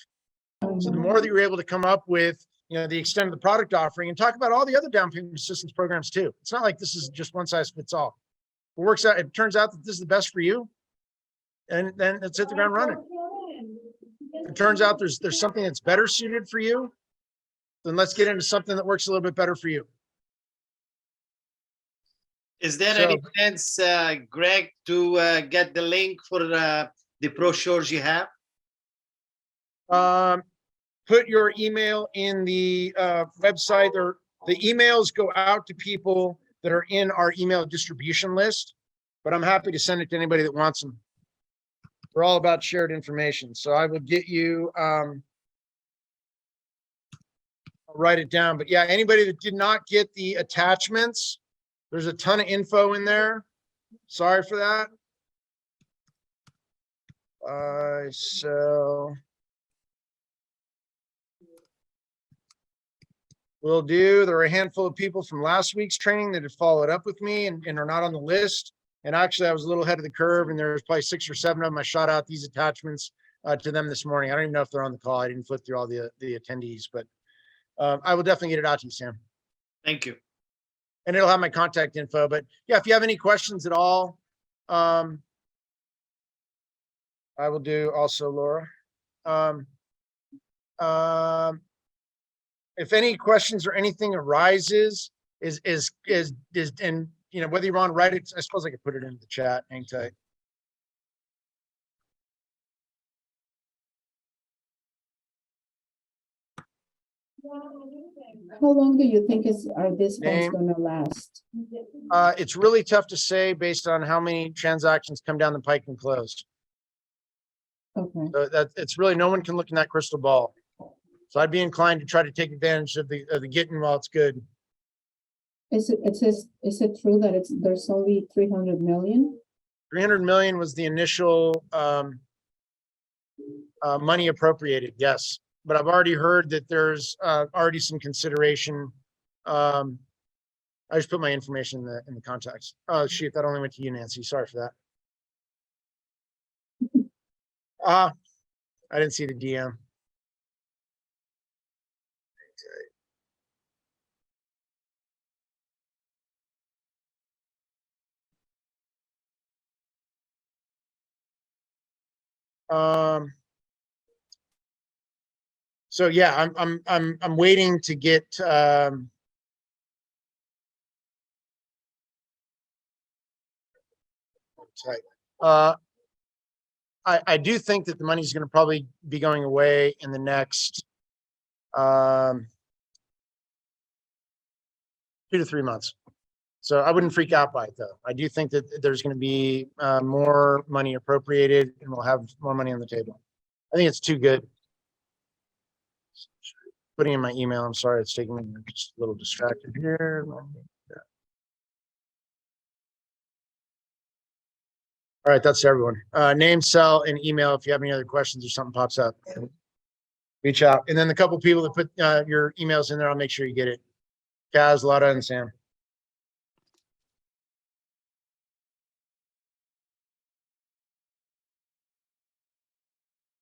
So the more that you're able to come up with, the extent of the product offering and talk about all the other down payment assistance programs too. It's not like this is just one size fits all. It turns out that this is the best for you. And then it's hit the ground running. It turns out there's something that's better suited for you. Then let's get into something that works a little bit better for you. Is there So- any chance, Greg, to get the link for the brochures you have? Put your email in the website, or the emails go out to people that are in our email distribution list, but I'm happy to send it to anybody that wants them. We're all about shared information. So I will get you, I'll write it down, but yeah, anybody that did not get the attachments, there's a ton of info in there. Sorry for that. So will do. There are a handful of people from last week's training that have followed up with me and are not on the list. And actually, I was a little ahead of the curve, and there's probably 6 or 7 of them. I shot out these attachments to them this morning. I don't even know if they're on the call. I didn't flip through all the attendees, but I will definitely get it out to you, Sam. Thank you. And it'll have my contact info. But yeah, if you have any questions at all, I will do also, Laura. If any questions or anything arises, and whether you want to write it, I suppose I could put it into the chat. Hang tight. How long do you think are these funds Name. gonna last? It's really tough to say based on how many transactions come down the pike and close. Okay, So it's really, no one can look in that crystal ball. So I'd be inclined to try to take advantage of the getting while it's good. is it true that there's only 300 million? 300 million was the initial money appropriated, yes. But I've already heard that there's already some consideration. I just put my information in the contacts. Oh, shoot, that only went to you, Nancy. Sorry for that. I didn't see the DM. So yeah, I'm waiting to get I do think that the money's going to probably be going away in the next 2 to 3 months. So I wouldn't freak out by it though. I do think that there's going to be more money appropriated and we'll have more money on the table. I think it's too good. Putting in my email. I'm sorry, it's taking me just a little distracted here. All right, that's everyone. Name, cell, and email if you have any other questions or something pops up. Reach out. And then the couple people that put your emails in there, I'll make sure you get it. Kaz, Lotta, and Sam.